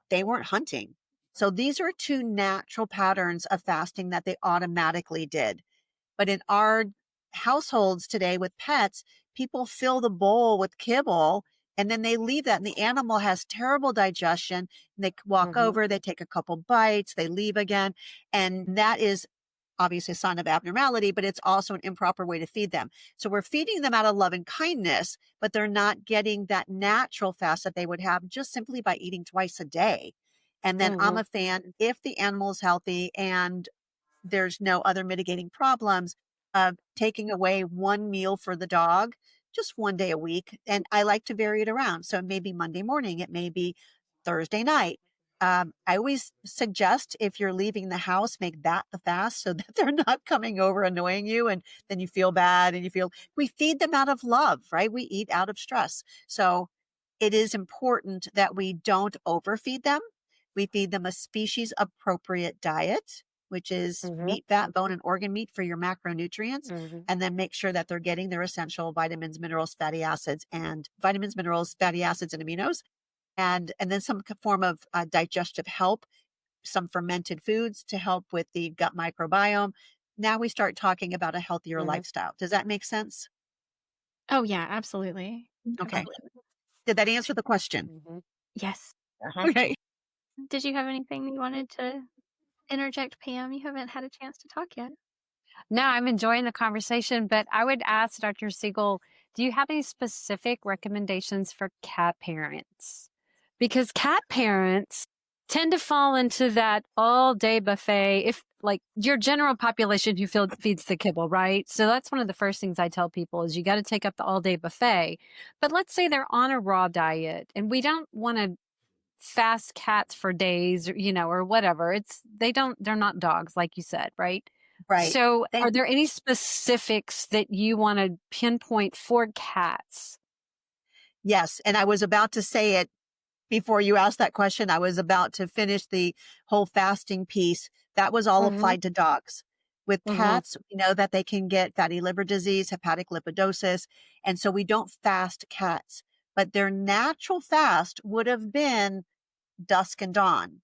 they weren't hunting. So these are two natural patterns of fasting that they automatically did. But in our households today with pets, people fill the bowl with kibble and then they leave that, and the animal has terrible digestion. And they walk Mhm. over, they take a couple bites, they leave again. And that is obviously a sign of abnormality, but it's also an improper way to feed them. So we're feeding them out of love and kindness, but they're not getting that natural fast that they would have just simply by eating twice a day. And then I'm Mhm. a fan, if the animal is healthy and there's no other mitigating problems, of taking away one meal for the dog just one day a week. And I like to vary it around. So it may be Monday morning, it may be Thursday night. I always suggest, if you're leaving the house, make that the fast so that they're not coming over annoying you. And then you feel bad and we feed them out of love, right? We eat out of stress. So it is important that we don't overfeed them. We feed them a species appropriate diet, which is Mhm. meat, fat, bone, and organ meat for your macronutrients, Mhm. and then make sure that they're getting their essential vitamins, minerals, fatty acids, and vitamins, minerals, fatty acids, and aminos, and then some form of digestive help, some fermented foods to help with the gut microbiome. Now we start talking about a healthier Mhm. lifestyle. Does that make sense? Oh, yeah, absolutely. Okay. Absolutely. Did that answer the question? Mhm. Yes. Uh-huh. Okay. Did you have anything you wanted to interject, Pam? You haven't had a chance to talk yet. No, I'm enjoying the conversation, but I would ask Dr. Siegel, do you have any specific recommendations for cat parents? Because cat parents tend to fall into that all day buffet. If like your general population who feeds the kibble, right? So that's one of the first things I tell people is you got to take up the all day buffet. But let's say they're on a raw diet and we don't want to fast cats for days or, or whatever. They're not dogs, like you said, right? Right. So They are there any specifics that you want to pinpoint for cats? Yes, and I was about to say it before you asked that question. I was about to finish the whole fasting piece. That was all Mm-hmm. applied to dogs. With Mm-hmm. cats, we know that they can get fatty liver disease, hepatic lipidosis, and so we don't fast cats. But their natural fast would have been dusk and dawn.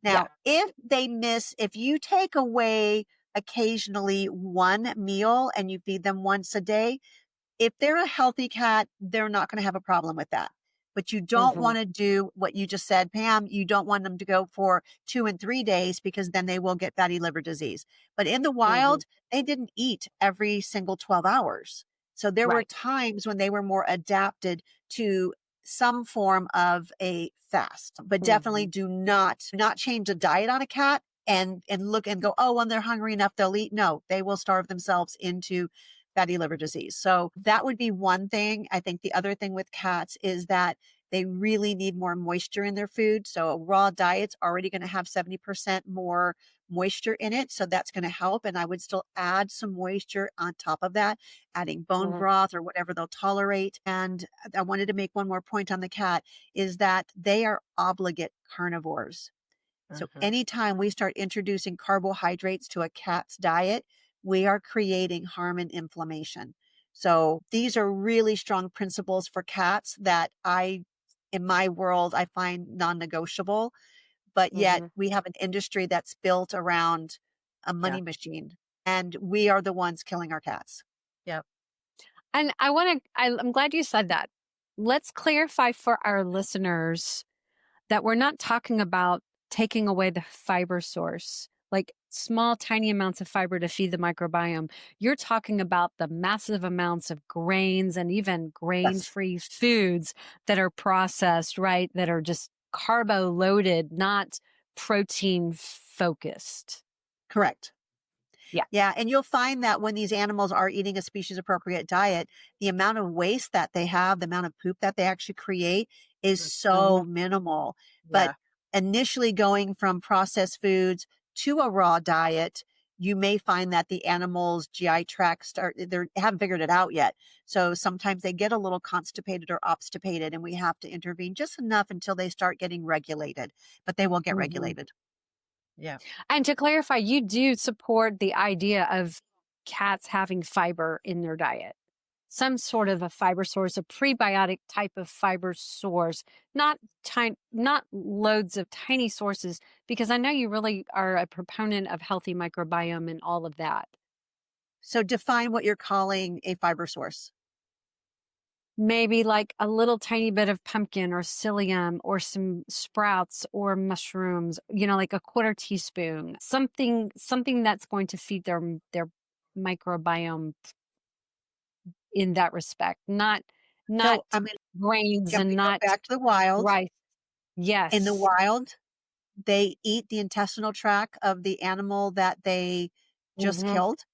Yeah. Now, if you take away occasionally one meal and you feed them once a day, if they're a healthy cat, they're not going to have a problem with that. But you don't Mm-hmm. want to do what you just said, Pam. You don't want them to go for 2 and 3 days because then they will get fatty liver disease. But in the Mm-hmm. wild, they didn't eat every single 12 hours. So there were Right. times when they were more adapted to some form of a fast, but Mm-hmm. definitely do not change the diet on a cat and look and go, oh, when they're hungry enough, they'll eat. No, they will starve themselves into fatty liver disease. So that would be one thing. I think the other thing with cats is that they really need more moisture in their food. So a raw diet's already going to have 70% more moisture in it. So that's going to help. And I would still add some moisture on top of that, adding bone Mm-hmm. broth or whatever they'll tolerate. And I wanted to make one more point on the cat is that they are obligate carnivores. So Uh-huh. anytime we start introducing carbohydrates to a cat's diet, we are creating harm and inflammation. So these are really strong principles for cats that in my world, I find non-negotiable, but yet Mm-hmm. we have an industry that's built around a Yeah. money machine and we are the ones killing our cats. Yep. And I'm glad you said that. Let's clarify for our listeners that we're not talking about taking away the fiber source, like small, tiny amounts of fiber to feed the microbiome. You're talking about the massive amounts of grains and even grain Yes, free foods that are processed, right? That are just carbo loaded, not protein focused. correct. Yeah. Yeah, and you'll find that when these animals are eating a species appropriate diet, the amount of waste that they have, the amount of poop that they actually create is Mhm. so minimal. But Yeah. initially going from processed foods to a raw diet, you may find that the animals' GI tract they haven't figured it out yet. So sometimes they get a little constipated or obstipated, and we have to intervene just enough until they start getting regulated, but they will get Mm-hmm. regulated. Yeah. And to clarify, you do support the idea of cats having fiber in their diet, some sort of a fiber source, a prebiotic type of fiber source, not loads of tiny sources, because I know you really are a proponent of healthy microbiome and all of that. So define what you're calling a fiber source. Maybe like a little tiny bit of pumpkin or psyllium or some sprouts or mushrooms, like a quarter teaspoon, something that's going to feed their microbiome in that respect, not So grains I'm and gonna go not back to the wild. rice. In the Yes. wild, they eat the intestinal tract of the animal that they just Hmm. killed,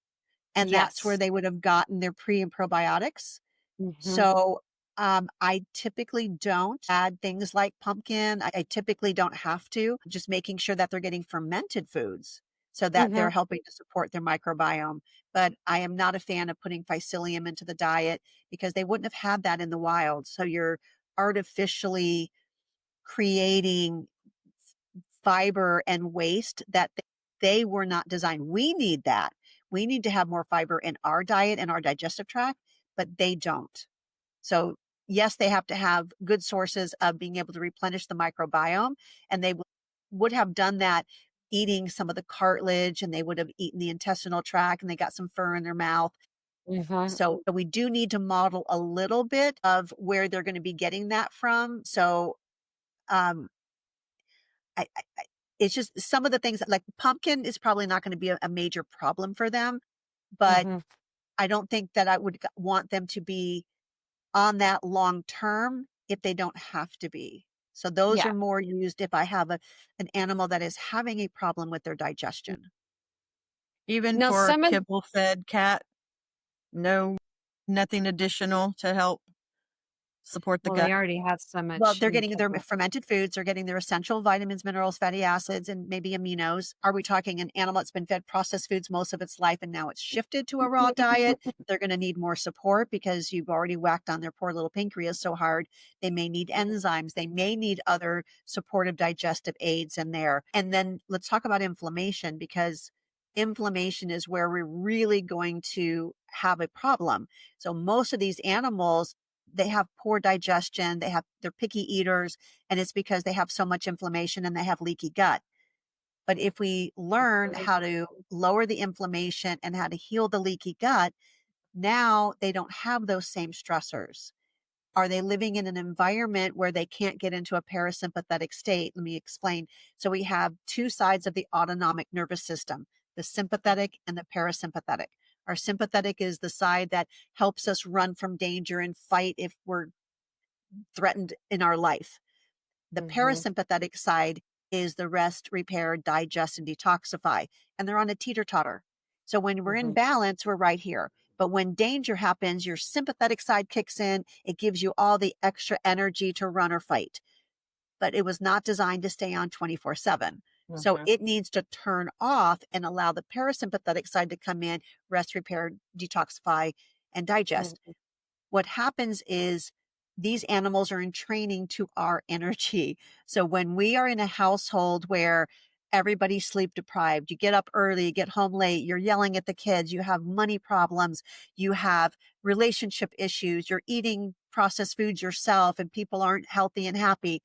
and that's where Yes. they would have gotten their pre and probiotics. Hmm. So, I typically don't add things like pumpkin. I typically don't have to, just making sure that they're getting fermented foods so that they're Hmm. helping to support their microbiome. But I am not a fan of putting psyllium into the diet because they wouldn't have had that in the wild. So you're artificially creating fiber and waste that they were not designed. We need that. We need to have more fiber in our diet and our digestive tract, but they don't. So, yes, they have to have good sources of being able to replenish the microbiome, and they would have done that eating some of the cartilage and they would have eaten the intestinal tract and they got some fur in their mouth. So we do need to model a little bit of where they're going to be getting that from. So um, it's just some of the things that, like pumpkin is probably not going to be a major problem for them, but Mm-hmm. I don't think that I would want them to be on that long term if they don't have to be. So those Yeah. are more used if I have an animal that is having a problem with their digestion. Even Now, for a some of kibble fed cat, no, nothing additional to help support the well, they gut. already have so Well, much they're in getting their kibble. fermented foods, they're getting their essential vitamins, minerals, fatty acids, and maybe aminos. Are we talking an animal that's been fed processed foods most of its life and now it's shifted to a raw diet? They're going to need more support because you've already whacked on their poor little pancreas so hard. They may need enzymes. They may need other supportive digestive aids in there. And then let's talk about inflammation, because inflammation is where we're really going to have a problem. So most of these animals, they have poor digestion, they're picky eaters, and it's because they have so much inflammation and they have leaky gut. But if we learn how to lower the inflammation and how to heal the leaky gut, now they don't have those same stressors. Are they living in an environment where they can't get into a parasympathetic state? Let me explain. So we have two sides of the autonomic nervous system, the sympathetic and the parasympathetic. Our sympathetic is the side that helps us run from danger and fight if we're threatened in our life. The Mm-hmm. parasympathetic side is the rest, repair, digest, and detoxify. And they're on a teeter totter. So when we're in Mm-hmm. balance, we're right here. But when danger happens, your sympathetic side kicks in. It gives you all the extra energy to run or fight. But it was not designed to stay on 24/7. So Mm-hmm. it needs to turn off and allow the parasympathetic side to come in, rest, repair, detoxify, and digest. What happens is these animals are in training to our energy. So when we are in a household where everybody's sleep deprived, you get up early, you get home late, you're yelling at the kids, you have money problems, you have relationship issues, you're eating processed foods yourself, and people aren't healthy and happy,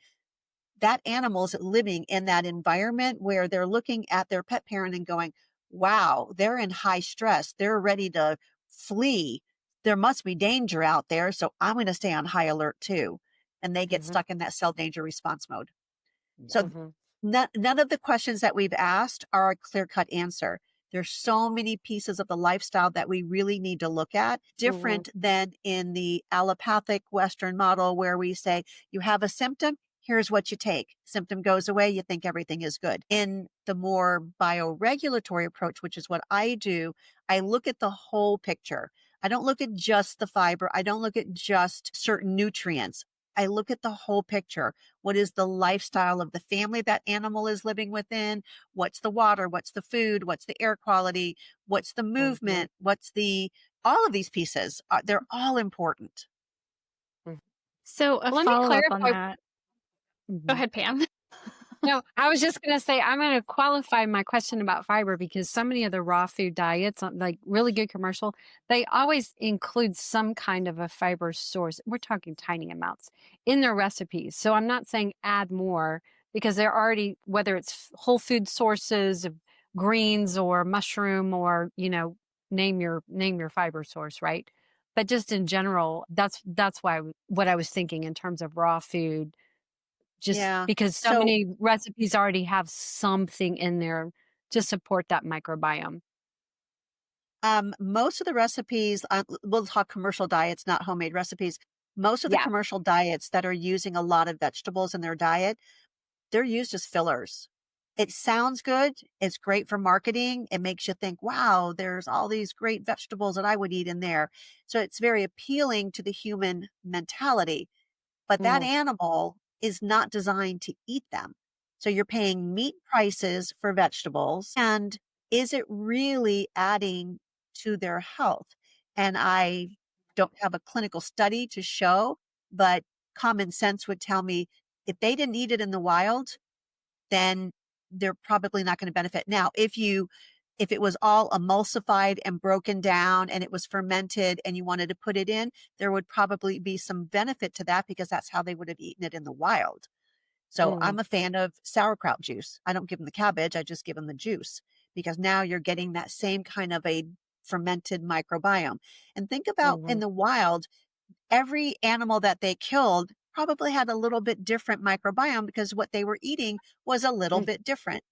that animal's living in that environment where they're looking at their pet parent and going, wow, they're in high stress. They're ready to flee. There must be danger out there. So I'm going to stay on high alert too. And they get Mm-hmm. stuck in that cell danger response mode. So Mm-hmm. none of the questions that we've asked are a clear cut answer. There's so many pieces of the lifestyle that we really need to look at, Mm-hmm. different than in the allopathic Western model where we say, you have a symptom, here's what you take. Symptom goes away, you think everything is good. In the more bioregulatory approach, which is what I do, I look at the whole picture. I don't look at just the fiber. I don't look at just certain nutrients. I look at the whole picture. What is the lifestyle of the family that animal is living within? What's the water? What's the food? What's the air quality? What's the Mm-hmm. movement? All of these pieces, they're all important. So a Well, let me follow up on clarify. that. Go Mhm. ahead, Pam. No, I was just going to say, I'm going to qualify my question about fiber because so many of the raw food diets, like really good commercial, they always include some kind of a fiber source. We're talking tiny amounts in their recipes. So I'm not saying add more because they're already, whether it's whole food sources of greens or mushroom or, name your fiber source, right? But just in general, that's why what I was thinking in terms of raw food, just Yeah. because so So many recipes already have something in there to support that microbiome. most of the recipes, we'll talk commercial diets, not homemade recipes. Most of the Yeah. commercial diets that are using a lot of vegetables in their diet, they're used as fillers. It sounds good. It's great for marketing. It makes you think, wow, there's all these great vegetables that I would eat in there. So it's very appealing to the human mentality. But that Mhm. animal is not designed to eat them. So you're paying meat prices for vegetables. And is it really adding to their health? And I don't have a clinical study to show, but common sense would tell me if they didn't eat it in the wild, then they're probably not going to benefit. Now, if it was all emulsified and broken down and it was fermented and you wanted to put it in, there would probably be some benefit to that because that's how they would have eaten it in the wild. So Mhm. I'm a fan of sauerkraut juice. I don't give them the cabbage, I just give them the juice because now you're getting that same kind of a fermented microbiome. And think about in the wild, every animal that they killed probably had a little bit different microbiome because what they were eating was a little bit different.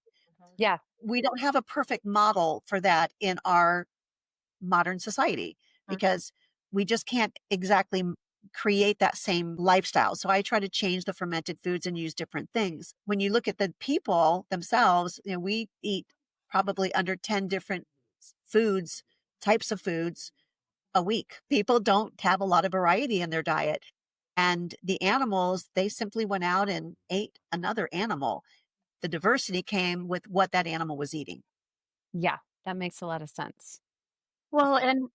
Yeah. We don't have a perfect model for that in our modern society because we just can't exactly create that same lifestyle. So I try to change the fermented foods and use different things. When you look at the people themselves, we eat probably under 10 different foods, types of foods a week. People don't have a lot of variety in their diet. And the animals, they simply went out and ate another animal. The diversity came with what that animal was eating. Yeah, that makes a lot of sense. Well, and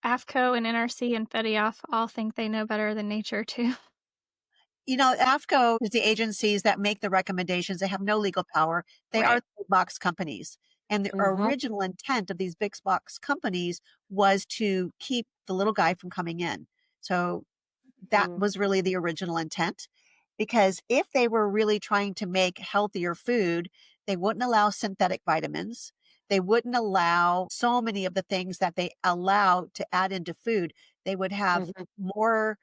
AFCO and NRC and FEDIAF all think they know better than nature too. AFCO is the agencies that make the recommendations. They have no legal power. They are Right. the big box companies. And the original intent of these big box companies was to keep the little guy from coming in. So that was really the original intent. Because if they were really trying to make healthier food, they wouldn't allow synthetic vitamins. They wouldn't allow so many of the things that they allow to add into food. They would have more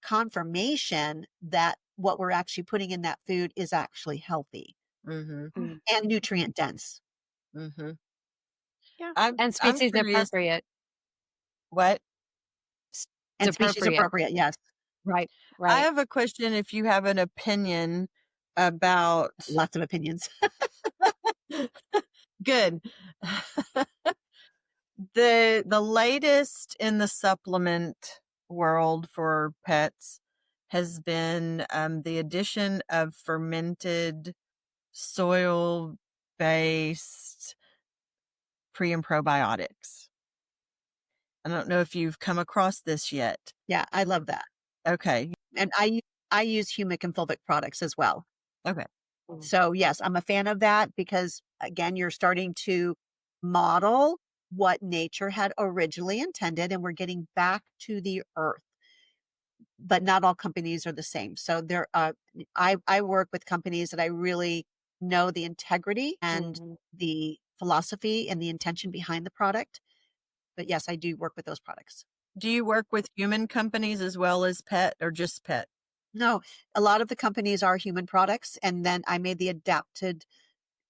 confirmation that what we're actually putting in that food is actually healthy and nutrient dense. Yeah. I'm And I'm species curious. appropriate. What? It's And species appropriate, yes. Right. I Right. have a question. If you have an opinion about Lots of opinions. good. The latest in the supplement world for pets has been the addition of fermented soil based pre and probiotics. I don't know if you've come across this yet. Yeah, I love that. Okay. And I use humic and fulvic products as well. Okay. So yes, I'm a fan of that because again, you're starting to model what nature had originally intended and we're getting back to the earth. But not all companies are the same. So I work with companies that I really know the integrity and the philosophy and the intention behind the product. But yes, I do work with those products. Do you work with human companies as well as pet or just pet? No, a lot of the companies are human products. And then I made the adapted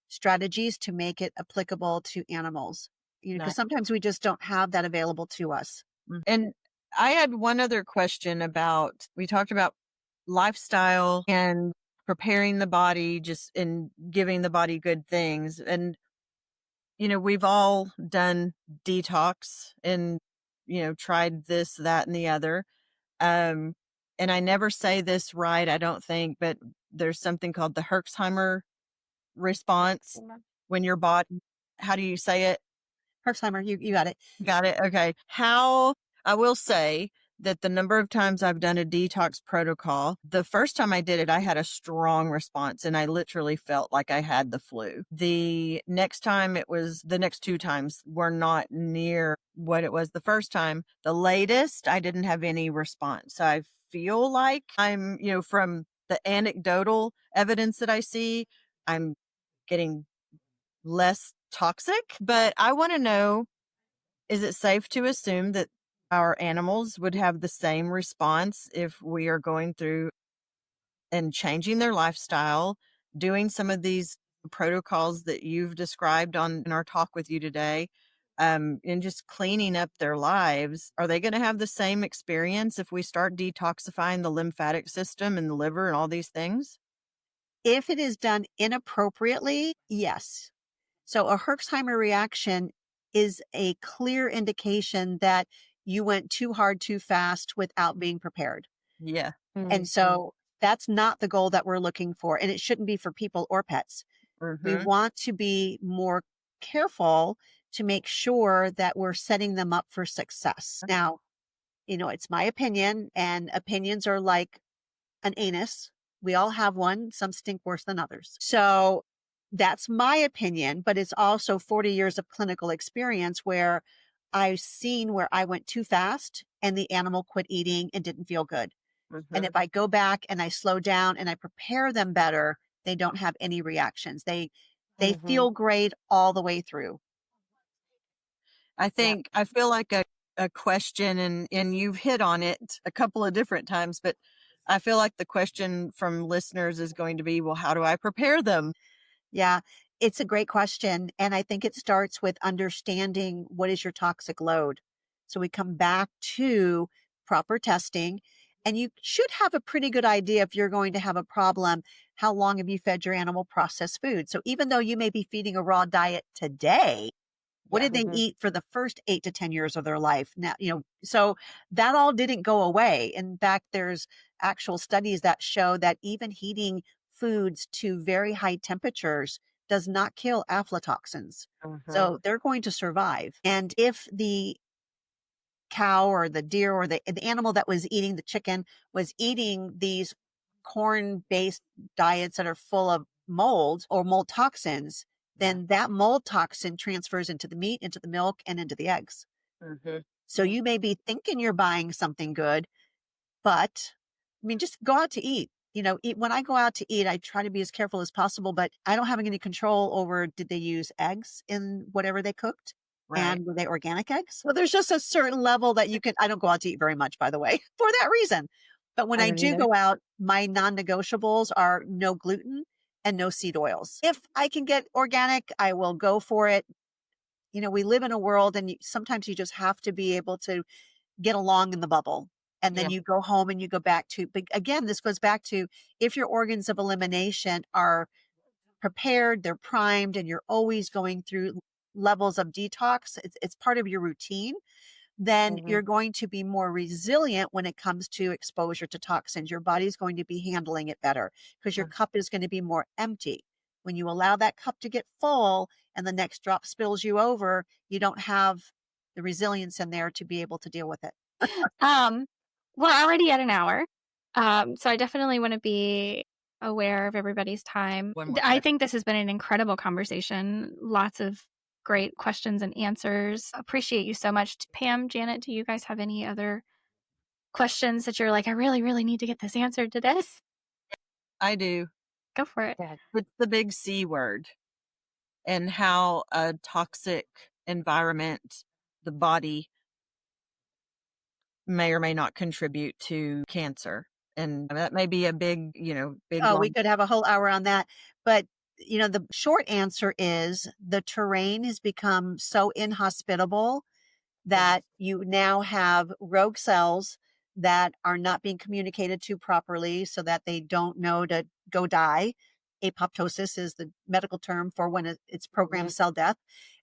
strategies to make it applicable to animals, because Nice. sometimes we just don't have that available to us. And I had one other question about, we talked about lifestyle and preparing the body, just in giving the body good things. And, we've all done detox and, tried this, that, and the other. And I never say this right, I don't think, but there's something called the Herxheimer response when your body, how do you say it? Herxheimer, you got it. Got it. Okay. I will say that the number of times I've done a detox protocol, the first time I did it, I had a strong response and I literally felt like I had the flu. The next time the next two times were not near what it was the first time. The latest, I didn't have any response. So I feel like I'm, from the anecdotal evidence that I see, I'm getting less toxic, but I want to know, is it safe to assume that our animals would have the same response if we are going through and changing their lifestyle, doing some of these protocols that you've described in our talk with you today, and just cleaning up their lives? Are they going to have the same experience if we start detoxifying the lymphatic system and the liver and all these things? If it is done inappropriately, yes. So a Herxheimer reaction is a clear indication that you went too hard, too fast without being prepared. Yeah. And so that's not the goal that we're looking for. And it shouldn't be for people or pets. We want to be more careful to make sure that we're setting them up for success. Now, it's my opinion, and opinions are like an anus. We all have one. Some stink worse than others. So that's my opinion, but it's also 40 years of clinical experience where I've seen where I went too fast and the animal quit eating and didn't feel good. And if I go back and I slow down and I prepare them better, they don't have any reactions. They feel great all the way through. I feel like a question, and you've hit on it a couple of different times, but I feel like the question from listeners is going to be, well, how do I prepare them? Yeah, it's a great question. And I think it starts with understanding what is your toxic load. So we come back to proper testing, and you should have a pretty good idea if you're going to have a problem. How long have you fed your animal processed food? So even though you may be feeding a raw diet today, what Yeah. did they eat for the first 8 to 10 years of their life? Now, so that all didn't go away. In fact, there's actual studies that show that even heating foods to very high temperatures does not kill aflatoxins. So they're going to survive. And if the cow or the deer or the animal that was eating the chicken was eating these corn based diets that are full of mold or mold toxins, then that mold toxin transfers into the meat, into the milk, and into the eggs. So you may be thinking you're buying something good, but I mean, just go out to eat. When I go out to eat, I try to be as careful as possible, but I don't have any control over did they use eggs in whatever they cooked? Right. And were they organic eggs? Well, there's just a certain level that I don't go out to eat very much, by the way, for that reason. But when I I don't do either. go out, my non-negotiables are no gluten and no seed oils. If I can get organic, I will go for it. We live in a world, and sometimes you just have to be able to get along in the bubble. And then Yeah. you go home and you go back to, but again, this goes back to if your organs of elimination are prepared, they're primed, and you're always going through levels of detox, it's part of your routine, then you're going to be more resilient when it comes to exposure to toxins. Your body's going to be handling it better because your cup is going to be more empty. When you allow that cup to get full and the next drop spills you over, you don't have the resilience in there to be able to deal with it. Um, we're already at an hour. So I definitely want to be aware of everybody's time. One more I question. think this has been an incredible conversation. Lots of great questions and answers. Appreciate you so much. Pam, Janet, do you guys have any other questions that you're like, I really, really need to get this answered today? I do. Go for it. It's the big C word, and how a toxic environment, the body, may or may not contribute to cancer. And that may be a big, big Oh, we long. could have a whole hour on that. But, the short answer is the terrain has become so inhospitable that you now have rogue cells that are not being communicated to properly so that they don't know to go die. Apoptosis is the medical term for when it's programmed cell death.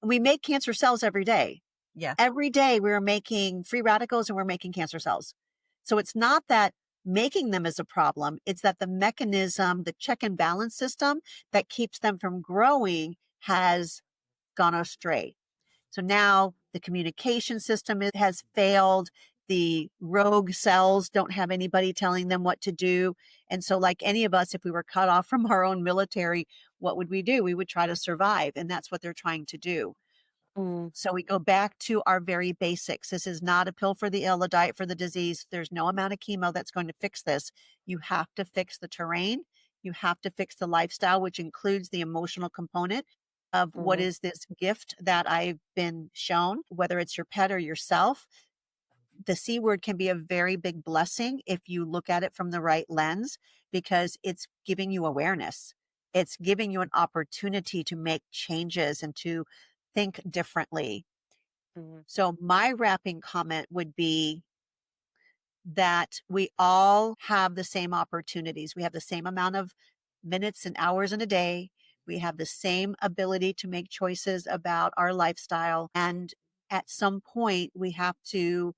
And we make cancer cells every day. Yeah. Every day we're making free radicals and we're making cancer cells. So it's not that making them is a problem. It's that the mechanism, the check and balance system that keeps them from growing has gone astray. So now the communication system has failed. The rogue cells don't have anybody telling them what to do. And so, like any of us, if we were cut off from our own military, what would we do? We would try to survive. And that's what they're trying to do. So we go back to our very basics. This is not a pill for the ill, a diet for the disease. There's no amount of chemo that's going to fix this. You have to fix the terrain. You have to fix the lifestyle, which includes the emotional component of what is this gift that I've been shown, whether it's your pet or yourself. The C word can be a very big blessing if you look at it from the right lens, because it's giving you awareness. It's giving you an opportunity to make changes and to think differently. So my wrapping comment would be that we all have the same opportunities. We have the same amount of minutes and hours in a day. We have the same ability to make choices about our lifestyle. And at some point, we have to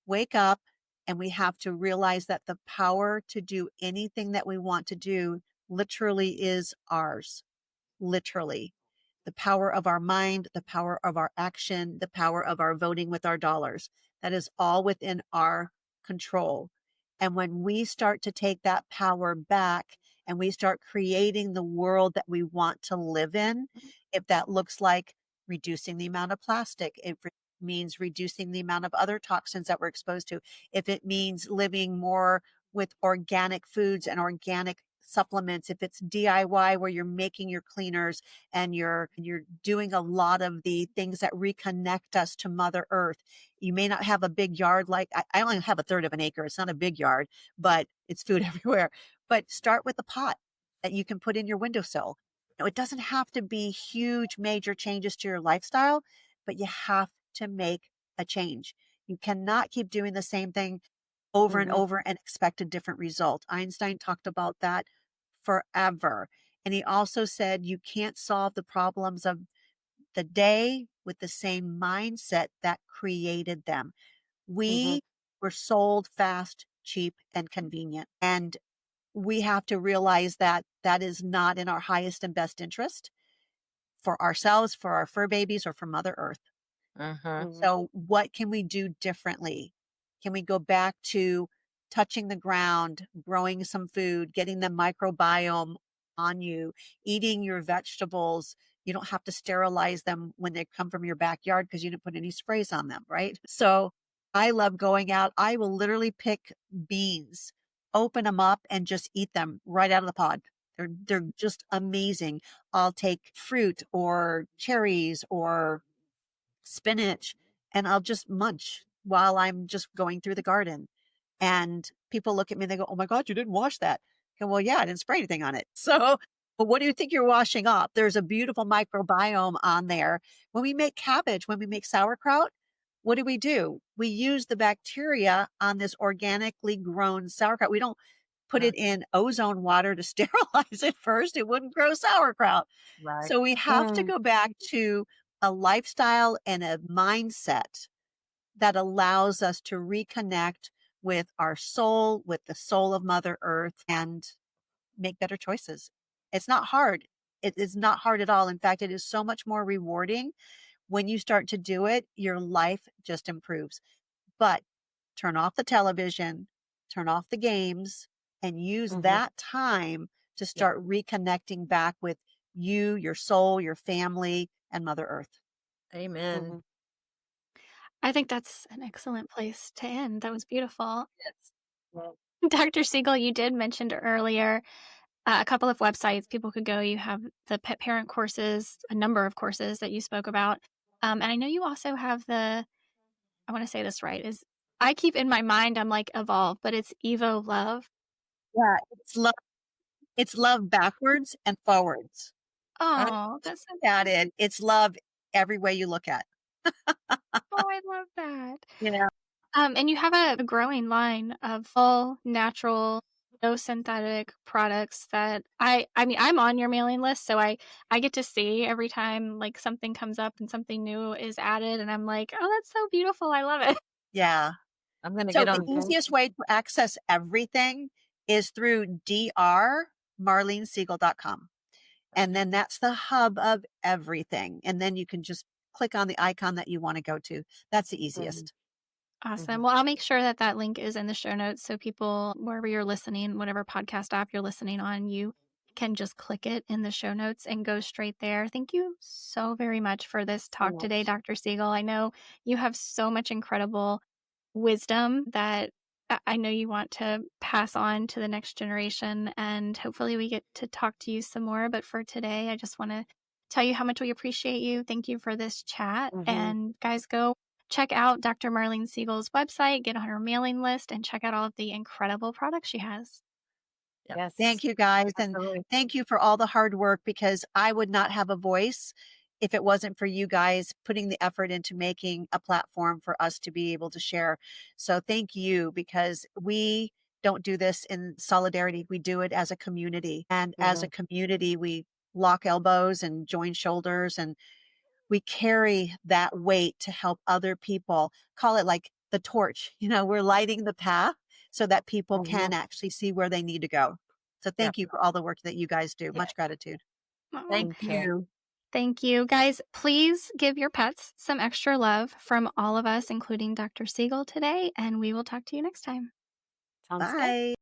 wake up and we have to realize that the power to do anything that we want to do literally is ours. Literally. The power of our mind, the power of our action, the power of our voting with our dollars. That is all within our control. And when we start to take that power back and we start creating the world that we want to live in, if that looks like reducing the amount of plastic, it means reducing the amount of other toxins that we're exposed to, if it means living more with organic foods and organic supplements, if it's DIY where you're making your cleaners and you're doing a lot of the things that reconnect us to Mother Earth. You may not have a big yard like I only have a third of an acre. It's not a big yard, but it's food everywhere. But start with a pot that you can put in your windowsill. It doesn't have to be huge, major changes to your lifestyle, but you have to make a change. You cannot keep doing the same thing over and over and expect a different result. Einstein talked about that forever. And he also said you can't solve the problems of the day with the same mindset that created them. We were sold fast, cheap, and convenient. And we have to realize that that is not in our highest and best interest for ourselves, for our fur babies, or for Mother Earth. So what can we do differently? Can we go back to touching the ground, growing some food, getting the microbiome on you, eating your vegetables? You don't have to sterilize them when they come from your backyard because you didn't put any sprays on them, right? So I love going out. I will literally pick beans, open them up, and just eat them right out of the pod. They're just amazing. I'll take fruit or cherries or spinach, and I'll just munch while I'm just going through the garden. And people look at me and they go, "Oh my God, you didn't wash that." I go, "Well, yeah, I didn't spray anything on it." So, but what do you think you're washing off? There's a beautiful microbiome on there. When we make cabbage, when we make sauerkraut, what do? We use the bacteria on this organically grown sauerkraut. We don't put it in ozone water to sterilize it first. It wouldn't grow sauerkraut. Right. So we have to go back to a lifestyle and a mindset that allows us to reconnect with our soul, with the soul of Mother Earth, and make better choices. It's not hard. It is not hard at all. In fact, it is so much more rewarding. When you start to do it, your life just improves. But turn off the television, turn off the games, and use that time to start reconnecting back with you, your soul, your family, and Mother Earth. Amen. I think that's an excellent place to end. That was beautiful. Yes. Dr. Siegel, you did mention earlier a couple of websites people could go. You have the pet parent courses, a number of courses that you spoke about. And I know you also have I want to say this right, I keep in my mind, I'm like Evolve, but it's Evo Love. Yeah, it's love backwards and forwards. Oh, that's so At it. It's love every way you look at. Oh, I love that. Yeah. And you have a growing line of full natural, no synthetic products that I mean, I'm on your mailing list, so I get to see every time like something comes up and something new is added, and I'm like, oh, that's so beautiful. I love it. Yeah. I'm going to So get the on. easiest way to access everything is through drmarlenesiegel.com. And then that's the hub of everything. And then you can just click on the icon that you want to go to. That's the easiest. Awesome. Well, I'll make sure that that link is in the show notes so people, wherever you're listening, whatever podcast app you're listening on, you can just click it in the show notes and go straight there. Thank you so very much for this talk today, Dr. Siegel. I know you have so much incredible wisdom that I know you want to pass on to the next generation, and hopefully we get to talk to you some more. But for today, I just want to tell you how much we appreciate you. Thank you for this chat. And guys, go check out Dr. Marlene Siegel's website, get on her mailing list, and check out all of the incredible products she has. Yes. Thank you guys. And thank you for all the hard work, because I would not have a voice if it wasn't for you guys putting the effort into making a platform for us to be able to share. So thank you, because we don't do this in solidarity. We do it as a community. And as a community, we lock elbows and join shoulders, and we carry that weight to help other people. Call it like the torch. We're lighting the path so that people can actually see where they need to go. So thank you for all the work that you guys do. Much gratitude. Thank you. Thank you. Guys, please give your pets some extra love from all of us, including Dr. Siegel today, and we will talk to you next time. Sounds good. Bye.